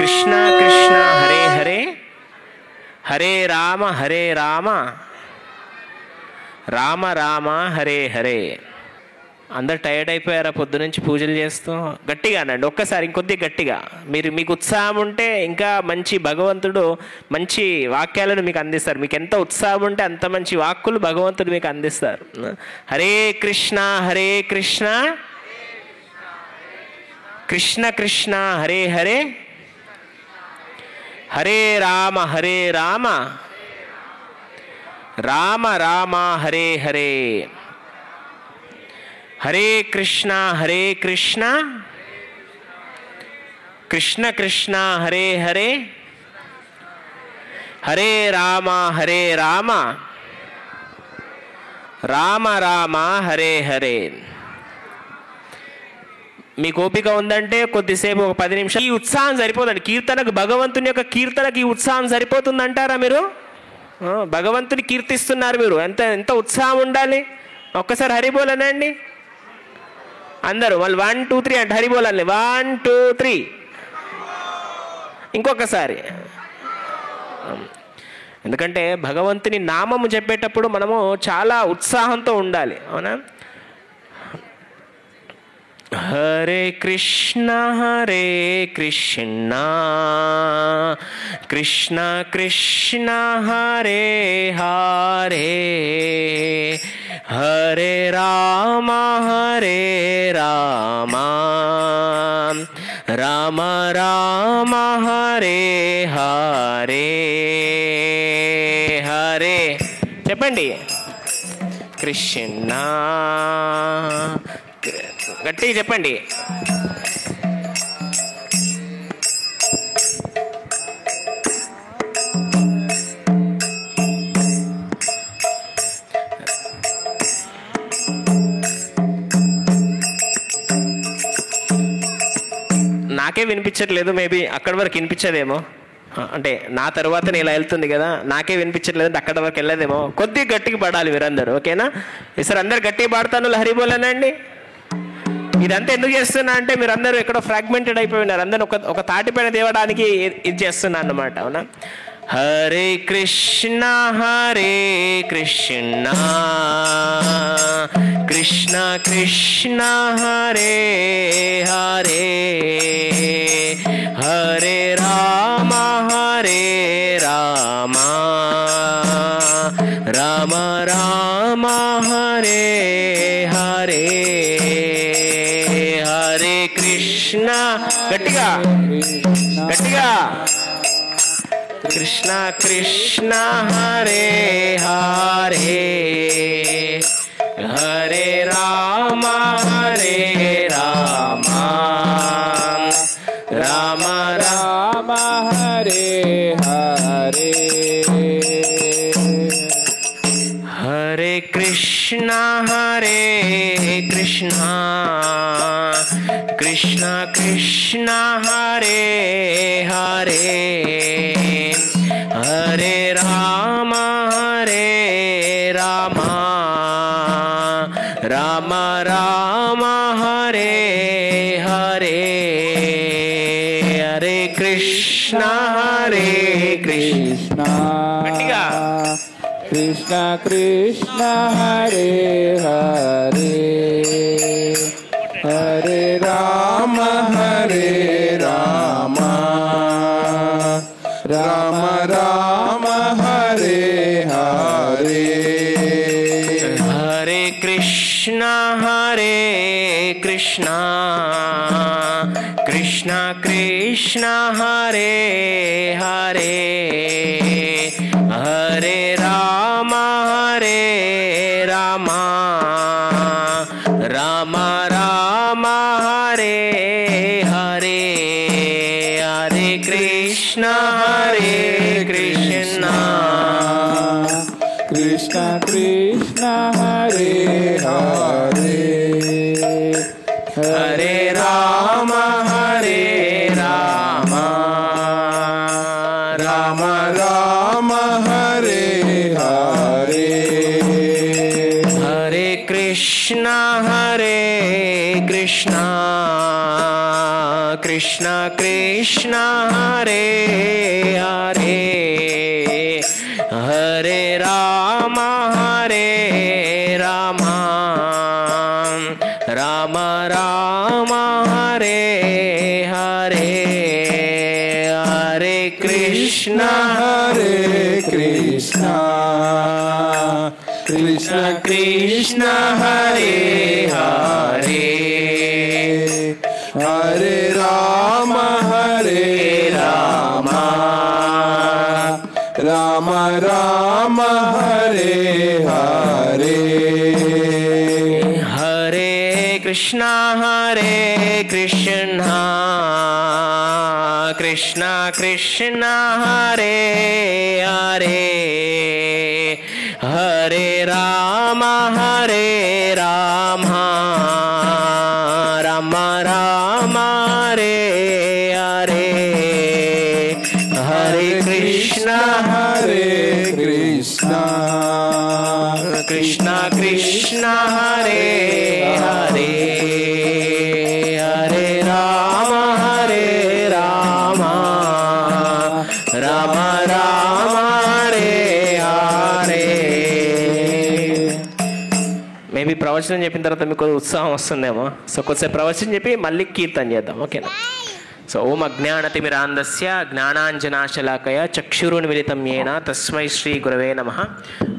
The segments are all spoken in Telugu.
కృష్ణ కృష్ణ హరే హరే హరే రామ రామ రామ హరే హరే. అందరు టైర్డ్ అయిపోయారా పొద్దునుంచి పూజలు చేస్తూ? గట్టిగా అనండి ఒక్కసారి, ఇంకొద్ది గట్టిగా. మీకు ఉత్సాహం ఉంటే ఇంకా మంచి భగవంతుడు మంచి వాక్యాలను మీకు అందిస్తారు. మీకు ఎంత ఉత్సాహం ఉంటే అంత మంచి వాక్కులు భగవంతుడు మీకు అందిస్తారు. హరే కృష్ణ కృష్ణ కృష్ణ హరే హరే హరే రామ రామ రామ హరే హరే. హరే కృష్ణ కృష్ణ కృష్ణ హరే హరే హరే రామ రామ రామ హరే హరే. మీకు ఓపిక ఉందంటే కొద్దిసేపు ఒక 10 నిమిషాలు. ఈ ఉత్సాహం సరిపోదండి కీర్తనకు, భగవంతుని యొక్క కీర్తనకి ఈ ఉత్సాహం సరిపోతుందంటారా మీరు? భగవంతుని కీర్తిస్తున్నారు మీరు, ఎంత ఉత్సాహం ఉండాలి. ఒక్కసారి హరిబోలనండి అందరూ. వాళ్ళు 1 2 3 అంటే హరిబోలండి. 1 2 3. ఇంకొకసారి. ఎందుకంటే భగవంతుని నామము చెప్పేటప్పుడు మనము చాలా ఉత్సాహంతో ఉండాలి, అవునా? హరే కృష్ణ కృష్ణ కృష్ణ హరే హరే హరే రామ రామ రామ హరే హరే హరే. చెప్పండి. కృష్ణ గట్టిగా చెప్పండి. నాకే వినిపించట్లేదు, మేబీ అక్కడి వరకు వినిపించదేమో. అంటే నా తర్వాత నేను ఇలా వెళ్తుంది కదా, నాకే వినిపించట్లేదు అంటే అక్కడ వరకు వెళ్ళదేమో. కొద్దిగా గట్టిగా పడాలి మీరందరూ, ఓకేనా? ఈసారి అందరు గట్టిగా పాడతాను హరిబోలనండి. ఇదంతా ఎందుకు చేస్తున్నా అంటే మీరు అందరూ ఎక్కడో ఫ్రాగ్మెంటెడ్ అయిపోయి ఉన్నారు. అందరూ ఒక తాటిపైన తేవడానికి ఇది చేస్తున్నా అన్నమాట, అవునా? హరే కృష్ణ కృష్ణ కృష్ణ హరే హరే హరే రామ రామ రామ హరే హరే హరే కృష్ణ. గట్టిగా గట్టిగా. కృష్ణ కృష్ణ హరే హరే హరే రామ రామ రామ హరే హరే హరే కృష్ణ కృష్ణ కృష్ణ హరే హరే హరే రామ రామ రామ హరే హరే హరే కృష్ణ గట్టిగా. కృష్ణ కృష్ణ హరే హరే హరే రామ రామ రామ హరే హరే హరే కృష్ణ కృష్ణ కృష్ణ హరే హరే హరే రామ రామ రామ హరే హరే హరే కృష్ణ కృష్ణ కృష్ణ కృష్ణ హరే హరే హరే రామ రామ రామ హరే హరే కృష్ణ కృష్ణ కృష్ణ కృష్ణ హరే హరే హరే రామ రామ రామ రామ హరే హరే హరే కృష్ణ హరే కృష్ణ కృష్ణ కృష్ణ హరే హరే హరే రామ రామ రామ రామ హరే హరే హరే కృష్ణ కృష్ణ కృష్ణ హరే హరే హరే రామ రామ రామ రామ హరే హరే హరే కృష్ణ కృష్ణ కృష్ణ కృష్ణ హరే హరే హరే రామ రామ రామ రామ హరే హరే. మేబీ ప్రవచనం చెప్పిన తర్వాత మీకు ఉత్సాహం వస్తుందేమో. సో కొద్దిసేపు ప్రవచనం చెప్పి మళ్ళీ కీర్తన చేద్దాం, ఓకేనా? సో ఓం అజ్ఞానతిమిరాంధస్య జ్ఞానాంజనాశలాకయ చక్షురున్మిలితం యేన తస్మై శ్రీ గురవే నమః.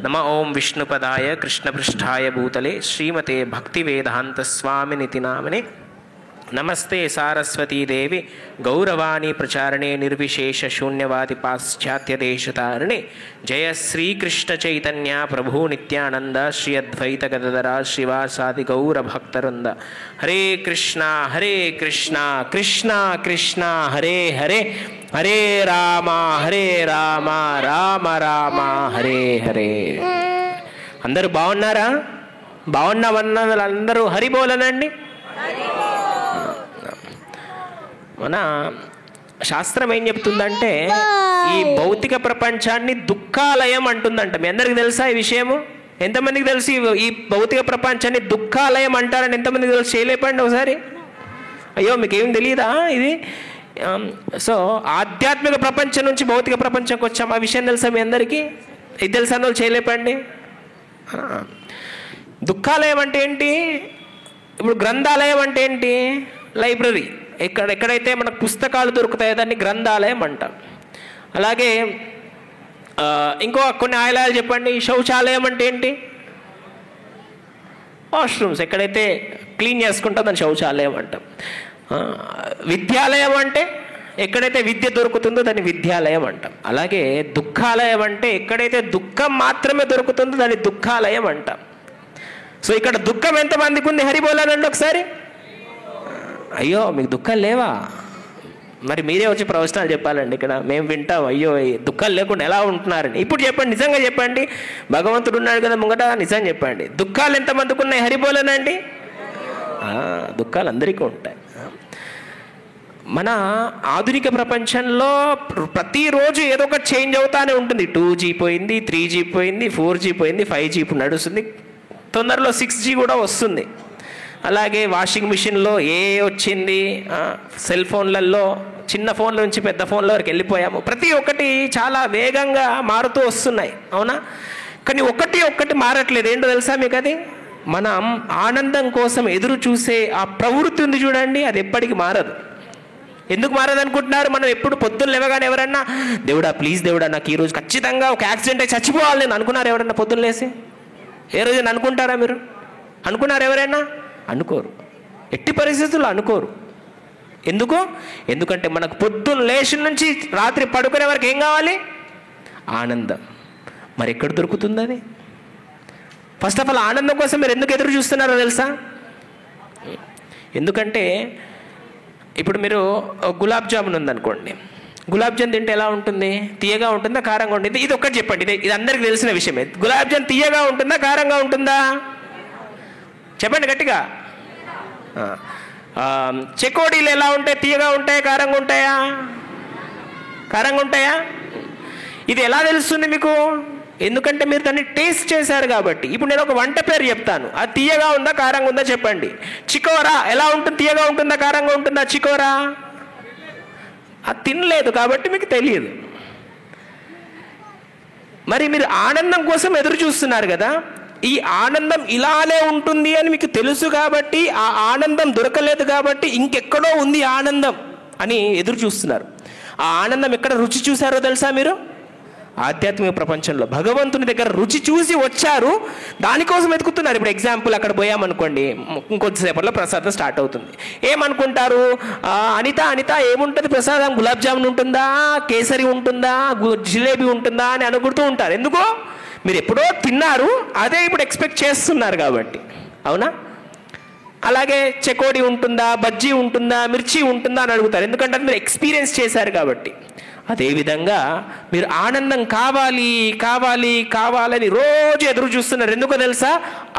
నమ ఓం విష్ణుపదాయ కృష్ణపృష్ఠాయ భూతలే శ్రీమతే భక్తివేదాంత స్వామినితి నామనే. నమస్తే సారస్వతీదేవి గౌరవాణి ప్రచారణే నిర్విశేష శూన్యవాది పాశ్చాత్యదేశతారిణే. జయ శ్రీకృష్ణ చైతన్య ప్రభు నిత్యానంద శ్రీ అద్వైత గదధర శ్రీవాసాది గౌరభక్తవృంద. హరే కృష్ణ కృష్ణ కృష్ణ హరే హరే హరే రామ రామ రామ హరే హరే. అందరూ బాగున్నారా? బాగున్నామన్న వాళ్ళందరూ హరి బోలనండి. మన శాస్త్రం ఏం చెప్తుందంటే ఈ భౌతిక ప్రపంచాన్ని దుఃఖాలయం అంటుందంట. మీ అందరికి తెలుసా ఈ విషయము? ఎంతమందికి తెలుసు ఈ భౌతిక ప్రపంచాన్ని దుఃఖాలయం అంటారని? ఎంతమందికి తెలుసు? చేయలేపండి ఒకసారి. అయ్యో మీకేం తెలియదా ఇది? సో ఆధ్యాత్మిక ప్రపంచం నుంచి భౌతిక ప్రపంచంకి వచ్చాం, ఆ విషయం తెలుసా మీ అందరికీ? ఇది తెలుసా? వాళ్ళు చేయలేపండి. దుఃఖాలయం అంటే ఏంటి? ఇప్పుడు గ్రంథాలయం అంటే ఏంటి? లైబ్రరీ. ఎక్కడైతే మనకు పుస్తకాలు దొరుకుతాయో దాన్ని గ్రంథాలయం అంటాం. అలాగే ఇంకో కొన్ని ఆలయాలు చెప్పండి. శౌచాలయం అంటే ఏంటి? వాష్రూమ్స్. ఎక్కడైతే క్లీన్ చేసుకుంటాం దాన్ని శౌచాలయం అంటాం. విద్యాలయం అంటే ఎక్కడైతే విద్య దొరుకుతుందో దాన్ని విద్యాలయం అంటాం. అలాగే దుఃఖాలయం అంటే ఎక్కడైతే దుఃఖం మాత్రమే దొరుకుతుందో దాన్ని దుఃఖాలయం అంటాం. సో ఇక్కడ దుఃఖం ఎంతమందికి ఉంది? హరిబోలానండి ఒకసారి. అయ్యో మీకు దుఃఖాలు లేవా? మరి మీరే వచ్చి ప్రవచనాలు చెప్పాలండి. ఇక్కడ మేము వింటాం అయ్యో దుఃఖాలు లేకుండా ఎలా ఉంటున్నారని. ఇప్పుడు చెప్పండి, నిజంగా చెప్పండి. భగవంతుడు ఉన్నాడు కదా ముంగట, నిజం చెప్పండి. దుఃఖాలు ఎంతమందికి ఉన్నాయి? హరిబోలనండి. దుఃఖాలు అందరికీ ఉంటాయి. మన ఆధునిక ప్రపంచంలో ప్రతిరోజు ఏదో ఒకటి చేంజ్ అవుతానే ఉంటుంది. 2G పోయింది, 3G పోయింది, 4G పోయింది, 5G ఇప్పుడు నడుస్తుంది. తొందరలో 6G కూడా వస్తుంది. అలాగే వాషింగ్ మిషన్లో వచ్చింది, సెల్ ఫోన్లలో చిన్న ఫోన్ల నుంచి పెద్ద ఫోన్ల వరకు వెళ్ళిపోయాము. ప్రతి ఒక్కటి చాలా వేగంగా మారుతూ వస్తున్నాయి, అవునా? కానీ ఒక్కటి మారట్లేదు. ఏంటో తెలుసా మీకు? అది మనం ఆనందం కోసం ఎదురు చూసే ఆ ప్రవృత్తి ఉంది చూడండి, అది ఎప్పటికీ మారదు. ఎందుకు మారదు అనుకుంటున్నారు? మనం ఎప్పుడు పొద్దున్న లేవగానే ఎవరన్నా దేవుడా ప్లీజ్ దేవుడా నాకు ఈరోజు ఖచ్చితంగా ఒక యాక్సిడెంట్ అయి చచ్చిపోవాలి నేను అనుకున్నారు ఎవరన్నా? పొద్దున్న లేసి ఏ రోజు అనుకుంటారా మీరు? అనుకున్నారు ఎవరైనా? అనుకోరు. ఎట్టి పరిస్థితుల్లో అనుకోరు. ఎందుకు? ఎందుకంటే మనకు పొద్దున్న లేచిన నుంచి రాత్రి పడుకునే వరకు ఏం కావాలి? ఆనందం. మరి ఎక్కడ దొరుకుతుంది అది? ఫస్ట్ ఆఫ్ ఆల్ ఆనందం కోసం మీరు ఎందుకు ఎదురు చూస్తున్నారో తెలుసా? ఎందుకంటే ఇప్పుడు మీరు గులాబ్ జామున్ ఉందనుకోండి. గులాబ్ జామ్ తింటే ఎలా ఉంటుంది? తీయగా ఉంటుందా, కారంగా ఉంటుంది? ఇది ఒక్కటి చెప్పండి. ఇది అందరికి తెలిసిన విషయమే. గులాబ్ జామ్ తీయగా ఉంటుందా, కారంగా ఉంటుందా? చెప్పండి గట్టిగా. చెకోడీలు ఎలా ఉంటాయి? తీయగా ఉంటాయా, కారంగా ఉంటాయా? కారంగా ఉంటాయా? ఇది ఎలా తెలుస్తుంది మీకు? ఎందుకంటే మీరు దాన్ని టేస్ట్ చేశారు కాబట్టి. ఇప్పుడు నేను ఒక వంట పేరు చెప్తాను, అది తీయగా ఉందా, కారంగా ఉందా చెప్పండి. చికోరా ఎలా ఉంటుంది? తీయగా ఉంటుందా, కారంగా ఉంటుందా? చికోరా అది తినలేదు కాబట్టి మీకు తెలియదు. మరి మీరు ఆనందం కోసం ఎదురు చూస్తున్నారు కదా, ఈ ఆనందం ఇలానే ఉంటుంది అని మీకు తెలుసు కాబట్టి, ఆ ఆనందం దొరకలేదు కాబట్టి ఇంకెక్కడో ఉంది ఆనందం అని ఎదురు చూస్తున్నారు. ఆ ఆనందం ఎక్కడ రుచి చూసారో తెలుసా మీరు? ఆధ్యాత్మిక ప్రపంచంలో భగవంతుని దగ్గర రుచి చూసి వచ్చారు, దానికోసం వెతుకుతున్నారు. ఇప్పుడు ఎగ్జాంపుల్ అక్కడ పోయామనుకోండి, ఇంకొద్దిసేపట్లో ప్రసాదం స్టార్ట్ అవుతుంది. ఏమనుకుంటారు? అనిత ఏముంటుంది ప్రసాదం? గులాబ్ జామున్ ఉంటుందా, కేసరి ఉంటుందా, జిలేబీ ఉంటుందా అని అనుకుంటూ ఉంటారు. ఎందుకో మీరు ఎప్పుడో తిన్నారు, అదే ఇప్పుడు ఎక్స్పెక్ట్ చేస్తున్నారు కాబట్టి. అవునా? అలాగే చెకోడి ఉంటుందా, బజ్జీ ఉంటుందా, మిర్చి ఉంటుందా అని అడుగుతారు, ఎందుకంటే మీరు ఎక్స్పీరియన్స్ చేశారు కాబట్టి. అదేవిధంగా మీరు ఆనందం కావాలి కావాలి కావాలని రోజు ఎదురు చూస్తున్నారు. ఎందుకో తెలుసా?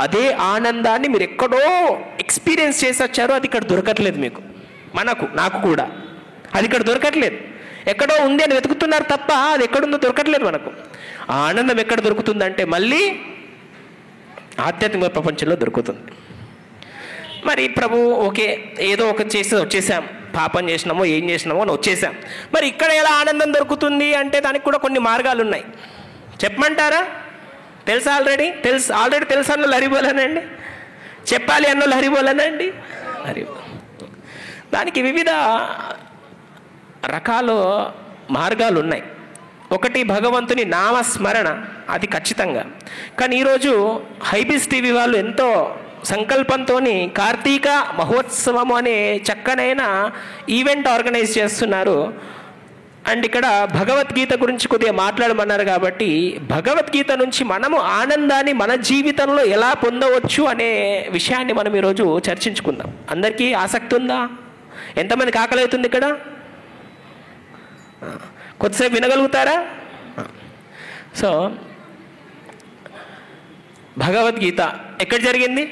అదే ఆనందాన్ని మీరు ఎక్కడో ఎక్స్పీరియన్స్ చేసి వచ్చారో అది ఇక్కడ దొరకట్లేదు మీకు, నాకు కూడా అది ఇక్కడ దొరకట్లేదు. ఎక్కడో ఉంది అని వెతుకుతున్నారు తప్ప అది ఎక్కడుందో దొరకట్లేదు మనకు. ఆ ఆనందం ఎక్కడ దొరుకుతుందంటే మళ్ళీ ఆధ్యాత్మిక ప్రపంచంలో దొరుకుతుంది. మరి ప్రభు ఓకే ఏదో ఒక చేసి వచ్చేసాం, పాపం చేసినామో ఏం చేసినామో అని వచ్చేసాం. మరి ఇక్కడ ఎలా ఆనందం దొరుకుతుంది అంటే దానికి కూడా కొన్ని మార్గాలు ఉన్నాయి. చెప్పమంటారా? తెలుసా? ఆల్రెడీ తెలుసు అన్నోళ్ళు హరిబోలనండి, చెప్పాలి అన్నోళ్ళు హరిబోలనండి. దానికి వివిధ రకాల మార్గాలు ఉన్నాయి. ఒకటి భగవంతుని నామస్మరణ, అది ఖచ్చితంగా. కానీ ఈరోజు హైబీస్ టీవీ వాళ్ళు ఎంతో సంకల్పంతో కార్తీక మహోత్సవం అనే చక్కనైన ఈవెంట్ ఆర్గనైజ్ చేస్తున్నారు. అండ్ ఇక్కడ భగవద్గీత గురించి కొద్దిగా మాట్లాడమన్నారు కాబట్టి భగవద్గీత నుంచి మనము ఆనందాన్ని మన జీవితంలో ఎలా పొందవచ్చు అనే విషయాన్ని మనం ఈరోజు చర్చించుకుందాం. అందరికీ ఆసక్తి ఉందా? ఎంతమందికి ఆకలి అవుతుంది ఇక్కడ? కొద్దిసేపు వినగలుగుతారా? సో భగవద్గీత ఎక్కడ జరిగింది?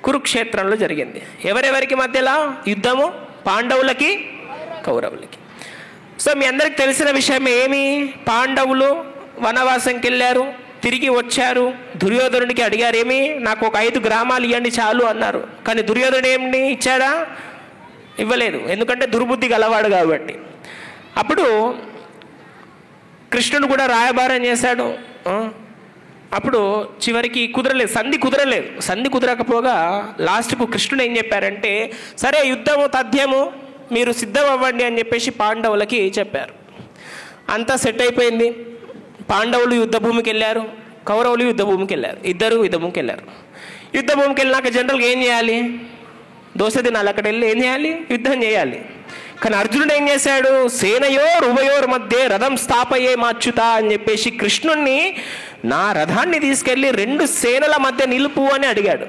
కురుక్షేత్రంలో జరిగింది. ఎవరెవరికి మధ్యలో యుద్ధము? పాండవులకి కౌరవులకి. సో మీ అందరికి తెలిసిన విషయం ఏమి? పాండవులు వనవాసంకి వెళ్ళారు, తిరిగి వచ్చారు. దుర్యోధనుడికి అడిగారు, ఏమి నాకు ఒక 5 గ్రామాలు ఇవ్వండి చాలు అన్నారు. కానీ దుర్యోధనుడు ఏమి ఇచ్చాడా? ఇవ్వలేదు, ఎందుకంటే దుర్బుద్ధి గలవాడు కాబట్టి. అప్పుడు కృష్ణుడు కూడా రాయబారం చేశాడు. అప్పుడు చివరికి సంధి కుదరకపోగా లాస్ట్కు కృష్ణుడు ఏం చెప్పారంటే, సరే యుద్ధము తథ్యము, మీరు సిద్ధం అవ్వండి అని చెప్పేసి పాండవులకి చెప్పారు. అంతా సెట్ అయిపోయింది. పాండవులు యుద్ధభూమికి వెళ్ళారు, కౌరవులు యుద్ధభూమికి వెళ్ళారు. ఇద్దరు యుద్ధభూమికి వెళ్ళారు. యుద్ధభూమికి వెళ్ళినాక జనరల్గా ఏం చేయాలి? దోశ తినాలి. అక్కడ వెళ్ళి ఏం చేయాలి? యుద్ధం చేయాలి. కానీ అర్జునుడు ఏం చేశాడు? సేనయోర్ ఉభయోర్ మధ్య రథం స్థాపయే మాచ్యుత అని చెప్పేసి కృష్ణుణ్ణి నా రథాన్ని తీసుకెళ్ళి 2 సేనల మధ్య నిలుపు అని అడిగాడు.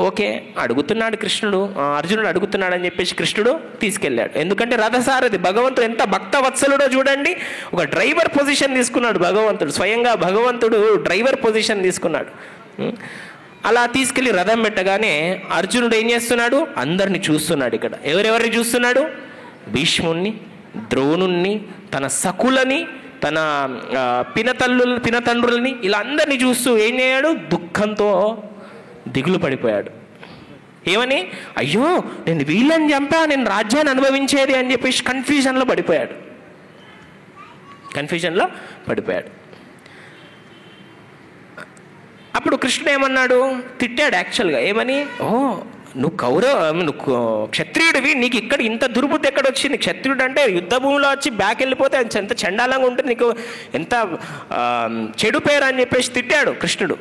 ఓకే అడుగుతున్నాడు కృష్ణుడు, అర్జునుడు అడుగుతున్నాడు అని చెప్పేసి కృష్ణుడు తీసుకెళ్ళాడు. ఎందుకంటే రథసారథి భగవంతుడు ఎంత భక్తవత్సలుడో చూడండి. ఒక డ్రైవర్ పొజిషన్ తీసుకున్నాడు భగవంతుడు, స్వయంగా భగవంతుడు డ్రైవర్ పొజిషన్ తీసుకున్నాడు. అలా తీసుకెళ్ళి రథం పెట్టగానే అర్జునుడు ఏం చేస్తున్నాడు? అందరిని చూస్తున్నాడు. ఇక్కడ ఎవరెవరిని చూస్తున్నాడు? భీష్ముణ్ణి, ద్రోణుణ్ణి, తన సకులని, తన పినతండ్రులని, ఇలా అందరినీ చూస్తూ ఏం చేయాడు? దుఃఖంతో దిగులు పడిపోయాడు. ఏమని? అయ్యో నేను వీళ్ళని చంపా, నేను రాజ్యాన్ని అనుభవించేది అని చెప్పేసి కన్ఫ్యూజన్లో పడిపోయాడు. అప్పుడు కృష్ణుడు ఏమన్నాడు? తిట్టాడు యాక్చువల్గా. ఏమని? నువ్వు క్షత్రియుడివి, నీకు ఇక్కడ ఇంత దుర్బుద్ధి ఎక్కడ వచ్చింది? క్షత్రియుడు అంటే యుద్ధ భూమిలో వచ్చి బ్యాక్ వెళ్ళిపోతే ఎంత చండాలంగా ఉంటుంది, నీకు ఎంత చెడు పేరు అని చెప్పేసి తిట్టాడు కృష్ణుడు.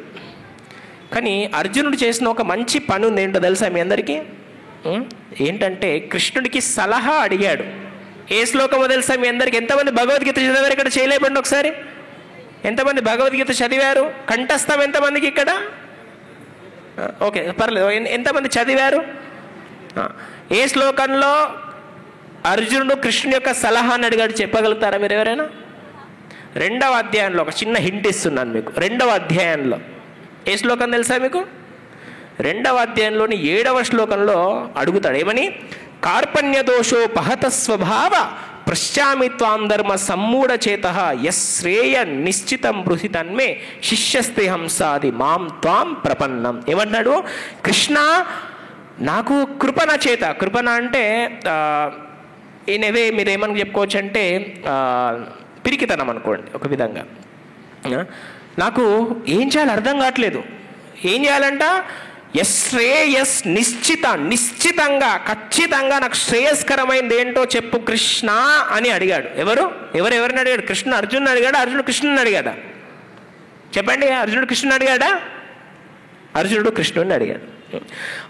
కానీ అర్జునుడు చేసిన ఒక మంచి పని ఉంది. ఏంటో తెలుసా మీ అందరికీ? ఏంటంటే కృష్ణుడికి సలహా అడిగాడు. ఏ శ్లోకమో తెలుసా మీ అందరికీ? ఎంతమంది భగవద్గీత చదివారు ఇక్కడ? చేయలేపండి ఒకసారి. ఎంతమంది భగవద్గీత చదివారు? కంఠస్థం ఎంతమందికి ఇక్కడ? ఓకే పర్లేదు. ఎంతమంది చదివారు? ఏ శ్లోకంలో అర్జునుడు కృష్ణుని యొక్క సలహాని అడిగాడు చెప్పగలుగుతారా మీరు ఎవరైనా? 2వ అధ్యాయంలో ఒక చిన్న హింట్ ఇస్తున్నాను మీకు. 2వ అధ్యాయంలో ఏ శ్లోకం తెలుసా మీకు? 2వ అధ్యాయంలోని 7వ శ్లోకంలో అడుగుతాడు. ఏమని? కార్పణ్య దోషో పహత స్వభావ పశ్చామి త్వాం ధర్మ సమ్మూఢచేత యశ్రేయ నిశ్చితం బృహి తన్మే శిష్యస్తే హంసాది మాం త్వాం ప్రపన్నం. ఏమన్నాడు? కృష్ణ నాకు కృపణ చేత, కృపణ అంటే ఇనవే మీరు ఏమని చెప్పుకోవచ్చు అంటే పిరికితనం అనుకోండి ఒక విధంగా. నాకు ఏం చేయాలో అర్థం కావట్లేదు, ఏం చేయాలంట, నిశ్చితంగా ఖచ్చితంగా నాకు శ్రేయస్కరమైనది ఏంటో చెప్పు కృష్ణ అని అడిగాడు. ఎవరిని అడిగాడు? కృష్ణ అర్జునుని అడిగాడా? అర్జునుడు కృష్ణుని అడిగాడా? చెప్పండి. అర్జునుడు కృష్ణుని అడిగాడా? అర్జునుడు కృష్ణుడిని అడిగాడు.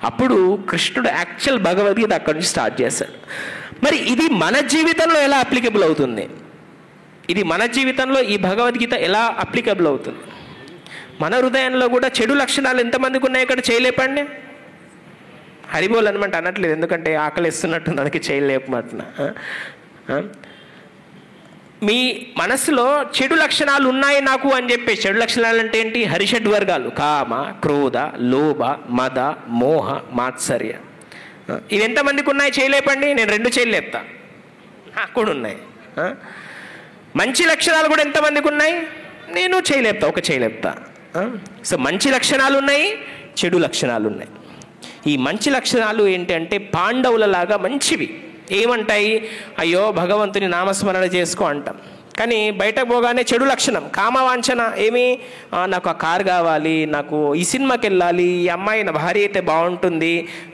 అప్పుడు కృష్ణుడు యాక్చువల్ భగవద్గీత అక్కడి నుంచి స్టార్ట్ చేశాడు. మరి ఇది మన జీవితంలో ఎలా అప్లికబుల్ అవుతుంది? ఇది మన జీవితంలో ఈ భగవద్గీత ఎలా అప్లికబుల్ అవుతుంది? మన హృదయంలో కూడా చెడు లక్షణాలు ఎంతమందికి ఉన్నాయి ఇక్కడ చేయలేపండి. హరిబోల్ అనమాట అనట్లేదు, ఎందుకంటే ఆకలి ఇస్తున్నట్టు దానికి చేయలేపమంటున్నా. మీ మనసులో చెడు లక్షణాలు ఉన్నాయి నాకు అని చెప్పి, చెడు లక్షణాలు అంటే ఏంటి? హరిషడ్ వర్గాలు, కామ, క్రోధ, లోభ, మద, మోహ, మాత్సర్య. ఇవి ఎంతమందికి ఉన్నాయి చేయలేపండి. నేను 2 చేయలేపుతా, నాకు కూడా ఉన్నాయి. మంచి లక్షణాలు కూడా ఎంతమందికి ఉన్నాయి? నేను చేయలేపుతా, ఒక చేయలేపుతా. సో మంచి లక్షణాలు ఉన్నాయి, చెడు లక్షణాలు ఉన్నాయి. ఈ మంచి లక్షణాలు ఏంటంటే పాండవులలాగా మంచివి. ఏమంటాయి? అయ్యో భగవంతుని నామస్మరణ చేసుకో అంటాం, కానీ బయటకు పోగానే చెడు లక్షణం కామవాంఛన. ఏమి? నాకు ఆ కారు కావాలి, నాకు ఈ సినిమాకి వెళ్ళాలి, ఈ అమ్మాయి నా భార్య అయితే బాగుంటుంది,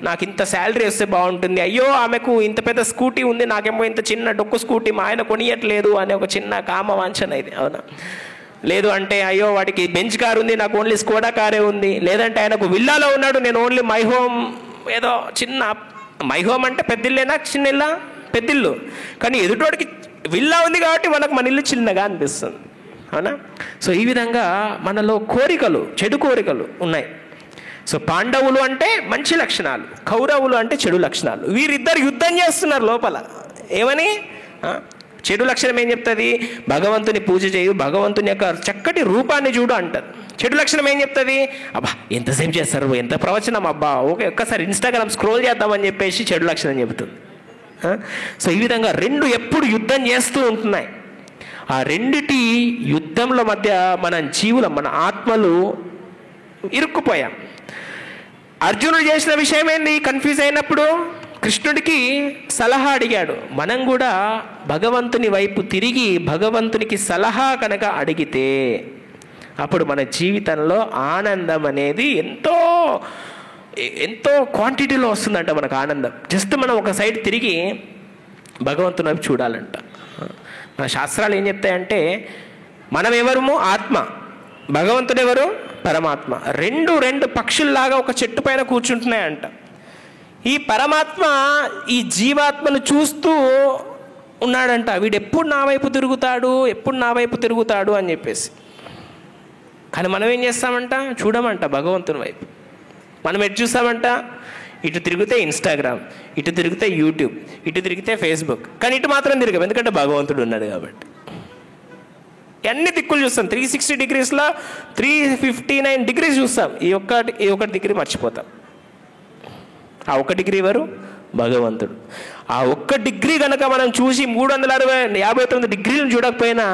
నాకు ఇంత శాలరీ వస్తే బాగుంటుంది, అయ్యో ఆమెకు ఇంత పెద్ద స్కూటీ ఉంది, నాకేమో ఇంత చిన్న డొక్కు స్కూటీ మా ఆయన కొనియట్లేదు అనే ఒక చిన్న కామవాంఛన ఇది. అవునా? లేదు అంటే అయ్యో వాడికి బెంచ్ కారు ఉంది, నాకు ఓన్లీ స్కోడా కారే ఉంది. లేదంటే ఆయనకు విల్లాలో ఉన్నాడు, నేను ఓన్లీ మై హోమ్, ఏదో చిన్న మై హోమ్ అంటే పెద్దిల్లేనా చిన్న ఇల్లా? పెద్దిల్లు, కానీ ఎదుటోడికి విల్లా ఉంది కాబట్టి మనకు మన ఇల్లు చిన్నగా అనిపిస్తుంది. అవునా? సో ఈ విధంగా మనలో కోరికలు, చెడు కోరికలు ఉన్నాయి. సో పాండవులు అంటే మంచి లక్షణాలు, కౌరవులు అంటే చెడు లక్షణాలు. వీరిద్దరు యుద్ధం చేస్తున్నారు లోపల. ఏమని? చెడు లక్షణం ఏం చెప్తుంది? భగవంతుని పూజ చేయు, భగవంతుని యొక్క చక్కటి రూపాన్ని చూడు అంటారు. చెడు లక్షణం ఏం చెప్తుంది? అబ్బా ఎంతసేపు చేస్తారు, ఎంత ప్రవచనం, అబ్బా ఓకే ఒక్కసారి ఇన్స్టాగ్రామ్ స్క్రోల్ చేద్దామని చెప్పేసి చెడు లక్షణం చెబుతుంది. సో ఈ విధంగా 2 ఎప్పుడు యుద్ధం చేస్తూ ఉంటున్నాయి. ఆ రెండిటి యుద్ధంలో మధ్య మన జీవులం, మన ఆత్మలు ఇరుక్కుపోయాం. అర్జునుడు చేసిన విషయం ఏంది? కన్ఫ్యూజ్ అయినప్పుడు కృష్ణుడికి సలహా అడిగాడు. మనం కూడా భగవంతుని వైపు తిరిగి భగవంతునికి సలహా కనుక అడిగితే అప్పుడు మన జీవితంలో ఆనందం అనేది ఎంతో ఎంతో క్వాంటిటీలో వస్తుందంట మనకు ఆనందం. జస్ట్ మనం ఒక సైడ్ తిరిగి భగవంతుని వైపు చూడాలంట. మన శాస్త్రాలు ఏం చెప్తాయంటే మనం ఎవరము? ఆత్మ, భగవంతుడు ఎవరు? పరమాత్మ. రెండు పక్షుల్లాగా ఒక చెట్టు పైన కూర్చుంటున్నాయంట. ఈ పరమాత్మ ఈ జీవాత్మను చూస్తూ ఉన్నాడంట. వీడు ఎప్పుడు నా వైపు తిరుగుతాడు, ఎప్పుడు నా వైపు తిరుగుతాడు అని చెప్పేసి. కానీ మనం ఏం చేస్తామంట? చూడమంట భగవంతుని వైపు. మనం ఎటు చూస్తామంట? ఇటు తిరిగితే ఇన్స్టాగ్రామ్, ఇటు తిరిగితే యూట్యూబ్, ఇటు తిరిగితే ఫేస్బుక్, కానీ ఇటు మాత్రం తిరగం, ఎందుకంటే భగవంతుడు ఉన్నాడు కాబట్టి. అన్ని దిక్కులు చూస్తాం. 360 degreesలో 359 degrees చూస్తాం. ఈ ఒక్క డిగ్రీ మర్చిపోతాం. ఆ 1 డిగ్రీ ఎవరు? భగవంతుడు. ఆ 1 డిగ్రీ కనుక మనం చూసి 359 డిగ్రీలను చూడకపోయినా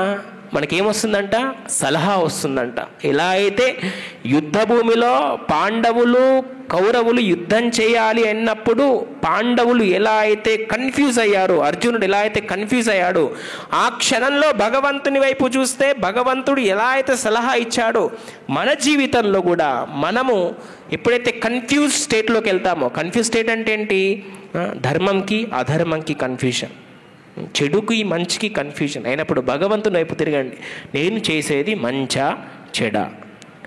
మనకేమొస్తుందంట? సలహా వస్తుందంట. ఎలా అయితే యుద్ధ భూమిలో పాండవులు కౌరవులు యుద్ధం చేయాలి అన్నప్పుడు పాండవులు ఎలా అయితే కన్ఫ్యూజ్ అయ్యారో, అర్జునుడు ఎలా అయితే కన్ఫ్యూజ్ అయ్యాడో, ఆ క్షణంలో భగవంతుని వైపు చూస్తే భగవంతుడు ఎలా అయితే సలహా ఇచ్చాడో, మన జీవితంలో కూడా మనము ఎప్పుడైతే కన్ఫ్యూజ్ స్టేట్లోకి వెళ్తామో, కన్ఫ్యూజ్ స్టేట్ అంటే ఏంటి? ధర్మంకి అధర్మంకి కన్ఫ్యూజన్, చెడుకి మంచికి కన్ఫ్యూజన్ అయినప్పుడు భగవంతుని వైపు తిరగండి. నేను చేసేది మంచా చెడా,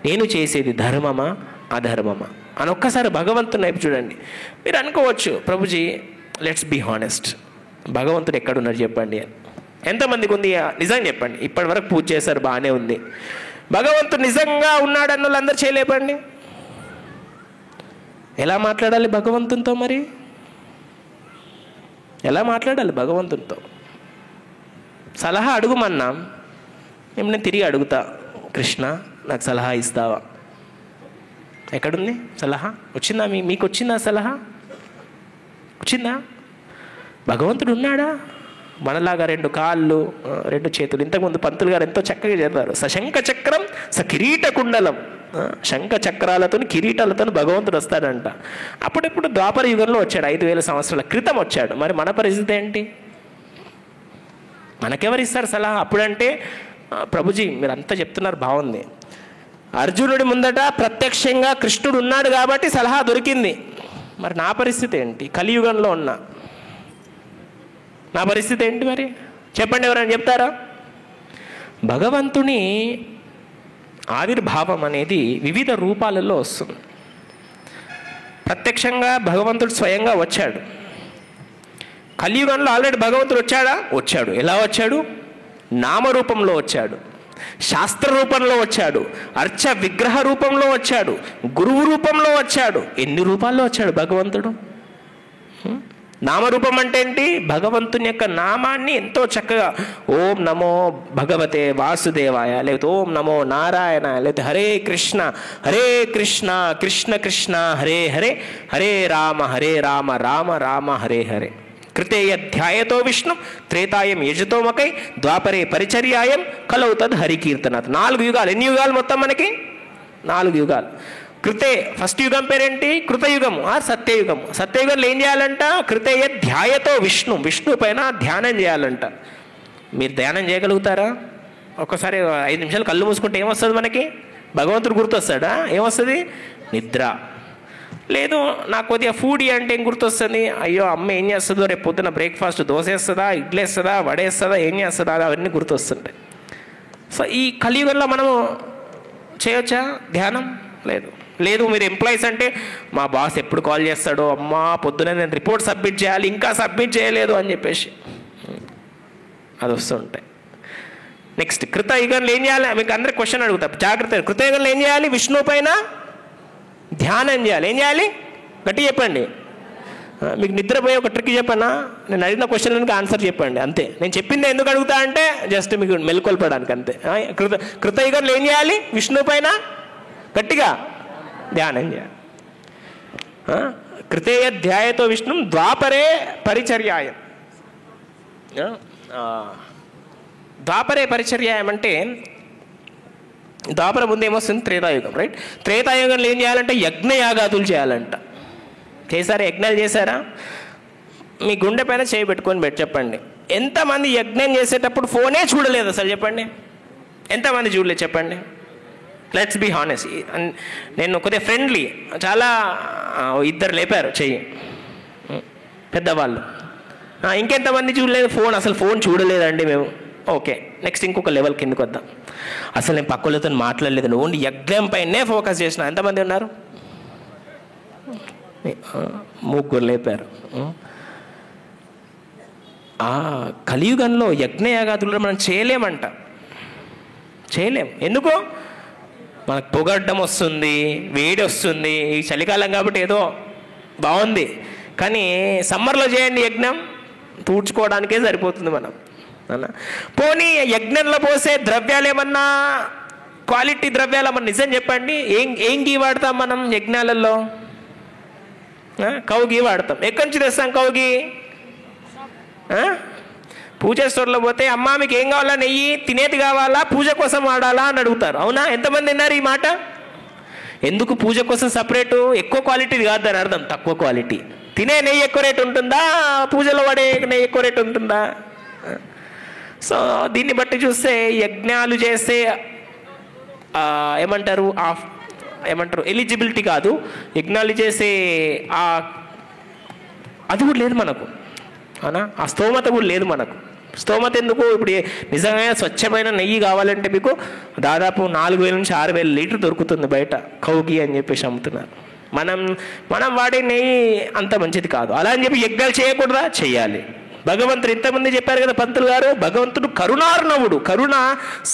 నేను చేసేది ధర్మమా అధర్మమా అని ఒక్కసారి భగవంతుని వైపు చూడండి. మీరు అనుకోవచ్చు, ప్రభుజీ లెట్స్ బీ హానెస్ట్, భగవంతుడు ఎక్కడున్నారు చెప్పండి అని. ఎంతమందికి ఉంది? నిజంగా చెప్పండి. ఇప్పటి వరకు పూజ చేశారు, బాగానే ఉంది. భగవంతుడు నిజంగా ఉన్నాడన్న వాళ్ళందరూ చేయలేపండి. ఎలా మాట్లాడాలి భగవంతునితో? మరి ఎలా మాట్లాడాలి భగవంతునితో? సలహా అడుగుమన్నాం, నేను తిరిగి అడుగుతా, కృష్ణ నాకు సలహా ఇస్తావా? ఎక్కడుంది సలహా? వచ్చిందా? మీకు వచ్చిందా సలహా? వచ్చిందా? భగవంతుడు ఉన్నాడా? మనలాగా 2 కాళ్ళు 2 చేతులు. ఇంతకుముందు పంతులు గారు ఎంతో చక్కగా చెప్పారు. సశంఖ చక్రం స కిరీట కుండలం. శంఖ చక్రాలతో కిరీటాలతో భగవంతుడు వస్తాడంట. అప్పుడెప్పుడు ద్వాపర యుగంలో వచ్చాడు, 5000 సంవత్సరాల క్రితం వచ్చాడు. మరి మన పరిస్థితి ఏంటి? మనకెవరిస్తారు సలహా? అప్పుడంటే ప్రభుజీ మీరు అంతా చెప్తున్నారు బాగుంది, అర్జునుడి ముందట ప్రత్యక్షంగా కృష్ణుడు ఉన్నాడు కాబట్టి సలహా దొరికింది. మరి నా పరిస్థితి ఏంటి? కలియుగంలో ఉన్నా నా పరిస్థితి ఏంటి మరి చెప్పండి, ఎవరైనా చెప్తారా? భగవంతుని ఆవిర్భావం అనేది వివిధ రూపాలలో వస్తుంది. ప్రత్యక్షంగా భగవంతుడు స్వయంగా వచ్చాడు. కలియుగంలో ఆల్రెడీ భగవంతుడు వచ్చాడా? వచ్చాడు. ఎలా వచ్చాడు? నామరూపంలో వచ్చాడు, శాస్త్ర రూపంలో వచ్చాడు, అర్చ విగ్రహ రూపంలో వచ్చాడు, గురువు రూపంలో వచ్చాడు. ఎన్ని రూపాల్లో వచ్చాడు భగవంతుడు? నామరూపం అంటే ఏంటి? భగవంతుని యొక్క నామాన్ని ఎంతో చక్కగా ఓం నమో భగవతే వాసుదేవాయ, లేకపోతే ఓం నమో నారాయణ, లేకపోతే హరే కృష్ణ కృష్ణ కృష్ణ హరే హరే, హరే రామ రామ రామ హరే హరే. కృతే యధ్యాయతో విష్ణు త్రేతాయం యజతోమకై ద్వాపరే పరిచర్యాయం కలౌ తద్ హరికీర్తనాథ్. 4 యుగాలు. ఎన్ని యుగాలు మొత్తం మనకి? 4 యుగాలు. కృతే ఫస్ట్ యుగం పేరేంటి? కృతయుగము, సత్యయుగము. సత్యయుగంలో ఏం చేయాలంట? కృతయ ధ్యాయతో విష్ణు పైన ధ్యానం చేయాలంట. మీరు ధ్యానం చేయగలుగుతారా? ఒక్కసారి 5 నిమిషాలు కళ్ళు మూసుకుంటే ఏమొస్తుంది మనకి? భగవంతుడు గుర్తొస్తాడా? ఏమొస్తుంది? నిద్ర. లేదు నాకు కొద్దిగా ఫుడ్ అంటే ఏం గుర్తొస్తుంది? అయ్యో అమ్మ ఏం చేస్తుందో, రేపు పొద్దున బ్రేక్ఫాస్ట్ దోశ వేస్తుందా, ఇడ్లీ వేస్తుందా, వడేస్తుందా, ఏం చేస్తుందా, అవన్నీ గుర్తొస్తుంటాయి. సో ఈ కలియుగంలో మనము చేయొచ్చా ధ్యానం? లేదు. మీరు ఎంప్లాయీస్ అంటే మా బాస్ ఎప్పుడు కాల్ చేస్తాడో, అమ్మా పొద్దున నేను రిపోర్ట్ సబ్మిట్ చేయాలి, ఇంకా సబ్మిట్ చేయలేదు అని చెప్పేసి అది వస్తుంటాయి. నెక్స్ట్ కృతయుగంలో ఏం చేయాలి? మీకు అందరికి క్వశ్చన్ అడుగుతా, జాగ్రత్త. కృతయుగంలో ఏం చేయాలి? విష్ణువు పైన ధ్యానం చేయాలి. ఏం చేయాలి? గట్టి చెప్పండి. మీకు నిద్రపోయే ఒక ట్రిక్ చెప్పన్నా? నేను అడిగిన క్వశ్చన్లకు ఆన్సర్ చెప్పండి అంతే. నేను చెప్పింది ఎందుకు అడుగుతా అంటే జస్ట్ మీకు మెలుకొల్పడానికి అంతే. కృతయుగంలో ఏం చేయాలి? విష్ణువు పైన గట్టిగా ధ్యానం చేయాలి. కృతేయ ధ్యాయతో విష్ణు ద్వాపరే పరిచర్యాయం. ద్వాపరే పరిచర్యాయం అంటే ద్వాపర ముందు ఏమొస్తుంది? త్రేతాయుగం, రైట్? త్రేతాయుగంలో ఏం చేయాలంటే యజ్ఞయాగాదులు చేయాలంట. చేశారా? యజ్ఞాలు చేశారా? మీ గుండె పైన చేయి పెట్టుకొని చెప్పండి, ఎంతమంది యజ్ఞం చేసేటప్పుడు ఫోనే చూడలేదు అసలు? చెప్పండి, ఎంతమంది చూడలేదు చెప్పండి? Let's be honest. నేను కొద్దిగా ఫ్రెండ్లీ, చాలా 2 లేపారు చెయ్యి పెద్దవాళ్ళు. ఇంకెంతమంది చూడలేదు? అసలు ఫోన్ చూడలేదండి మేము. ఓకే, నెక్స్ట్ ఇంకొక లెవెల్ కిందకి వద్దాం. అసలు నేను పక్కలతో మాట్లాడలేదు, ఓన్లీ యజ్ఞం పైనే ఫోకస్ చేసిన. ఎంతమంది ఉన్నారు? 3 లేపారు. కలియుగంలో యజ్ఞయాగాదులు మనం చేయలేం. ఎందుకు? మనకు పొగడ్డం వస్తుంది, వేడి వస్తుంది. ఈ చలికాలం కాబట్టి ఏదో బాగుంది, కానీ సమ్మర్లో చేయండి యజ్ఞం, తూడ్చుకోవడానికే సరిపోతుంది మనం. పోనీ యజ్ఞంలో పోసే ద్రవ్యాలు ఏమన్నా క్వాలిటీ ద్రవ్యాలు ఏమన్నా నిజం చెప్పండి. ఏం గీ వాడతాం మనం యజ్ఞాలలో? కౌ గీ వాడతాం. ఎక్కడి నుంచి తెస్తాం కౌ గీ? పూజ స్టోర్లో పోతే అమ్మా మీకు ఏం కావాలా? నెయ్యి తినేది కావాలా, పూజ కోసం వాడాలా అని అడుగుతారు. అవునా? ఎంతమంది విన్నారు ఈ మాట? ఎందుకు పూజ కోసం సపరేటు? ఎక్కువ క్వాలిటీది కాదు దాని అర్థం, తక్కువ క్వాలిటీ. తినే నెయ్యి ఎక్కువ రేటు ఉంటుందా, పూజలో వాడే నెయ్యి ఎక్కువ రేటు ఉంటుందా? సో దీన్ని బట్టి చూస్తే యజ్ఞాలు చేస్తే ఏమంటారు ఎలిజిబిలిటీ కాదు, యజ్ఞాలు చేసే అది కూడా లేదు మనకు. అవునా? ఆ స్తోమత కూడా లేదు మనకు. స్తోమత ఎందుకు? ఇప్పుడు నిజంగా స్వచ్ఛమైన నెయ్యి కావాలంటే మీకు దాదాపు 4,000 నుంచి 6,000 లీటర్ దొరుకుతుంది బయట, కౌగి అని చెప్పేసి అమ్ముతున్నారు. మనం వాడే నెయ్యి అంత మంచిది కాదు. అలా అని చెప్పి యజ్ఞాలు చేయకూడదా? చేయాలి. భగవంతుడు ఇంతమంది చెప్పారు కదా పంతులు గారు, భగవంతుడు కరుణార్ణవుడు, కరుణ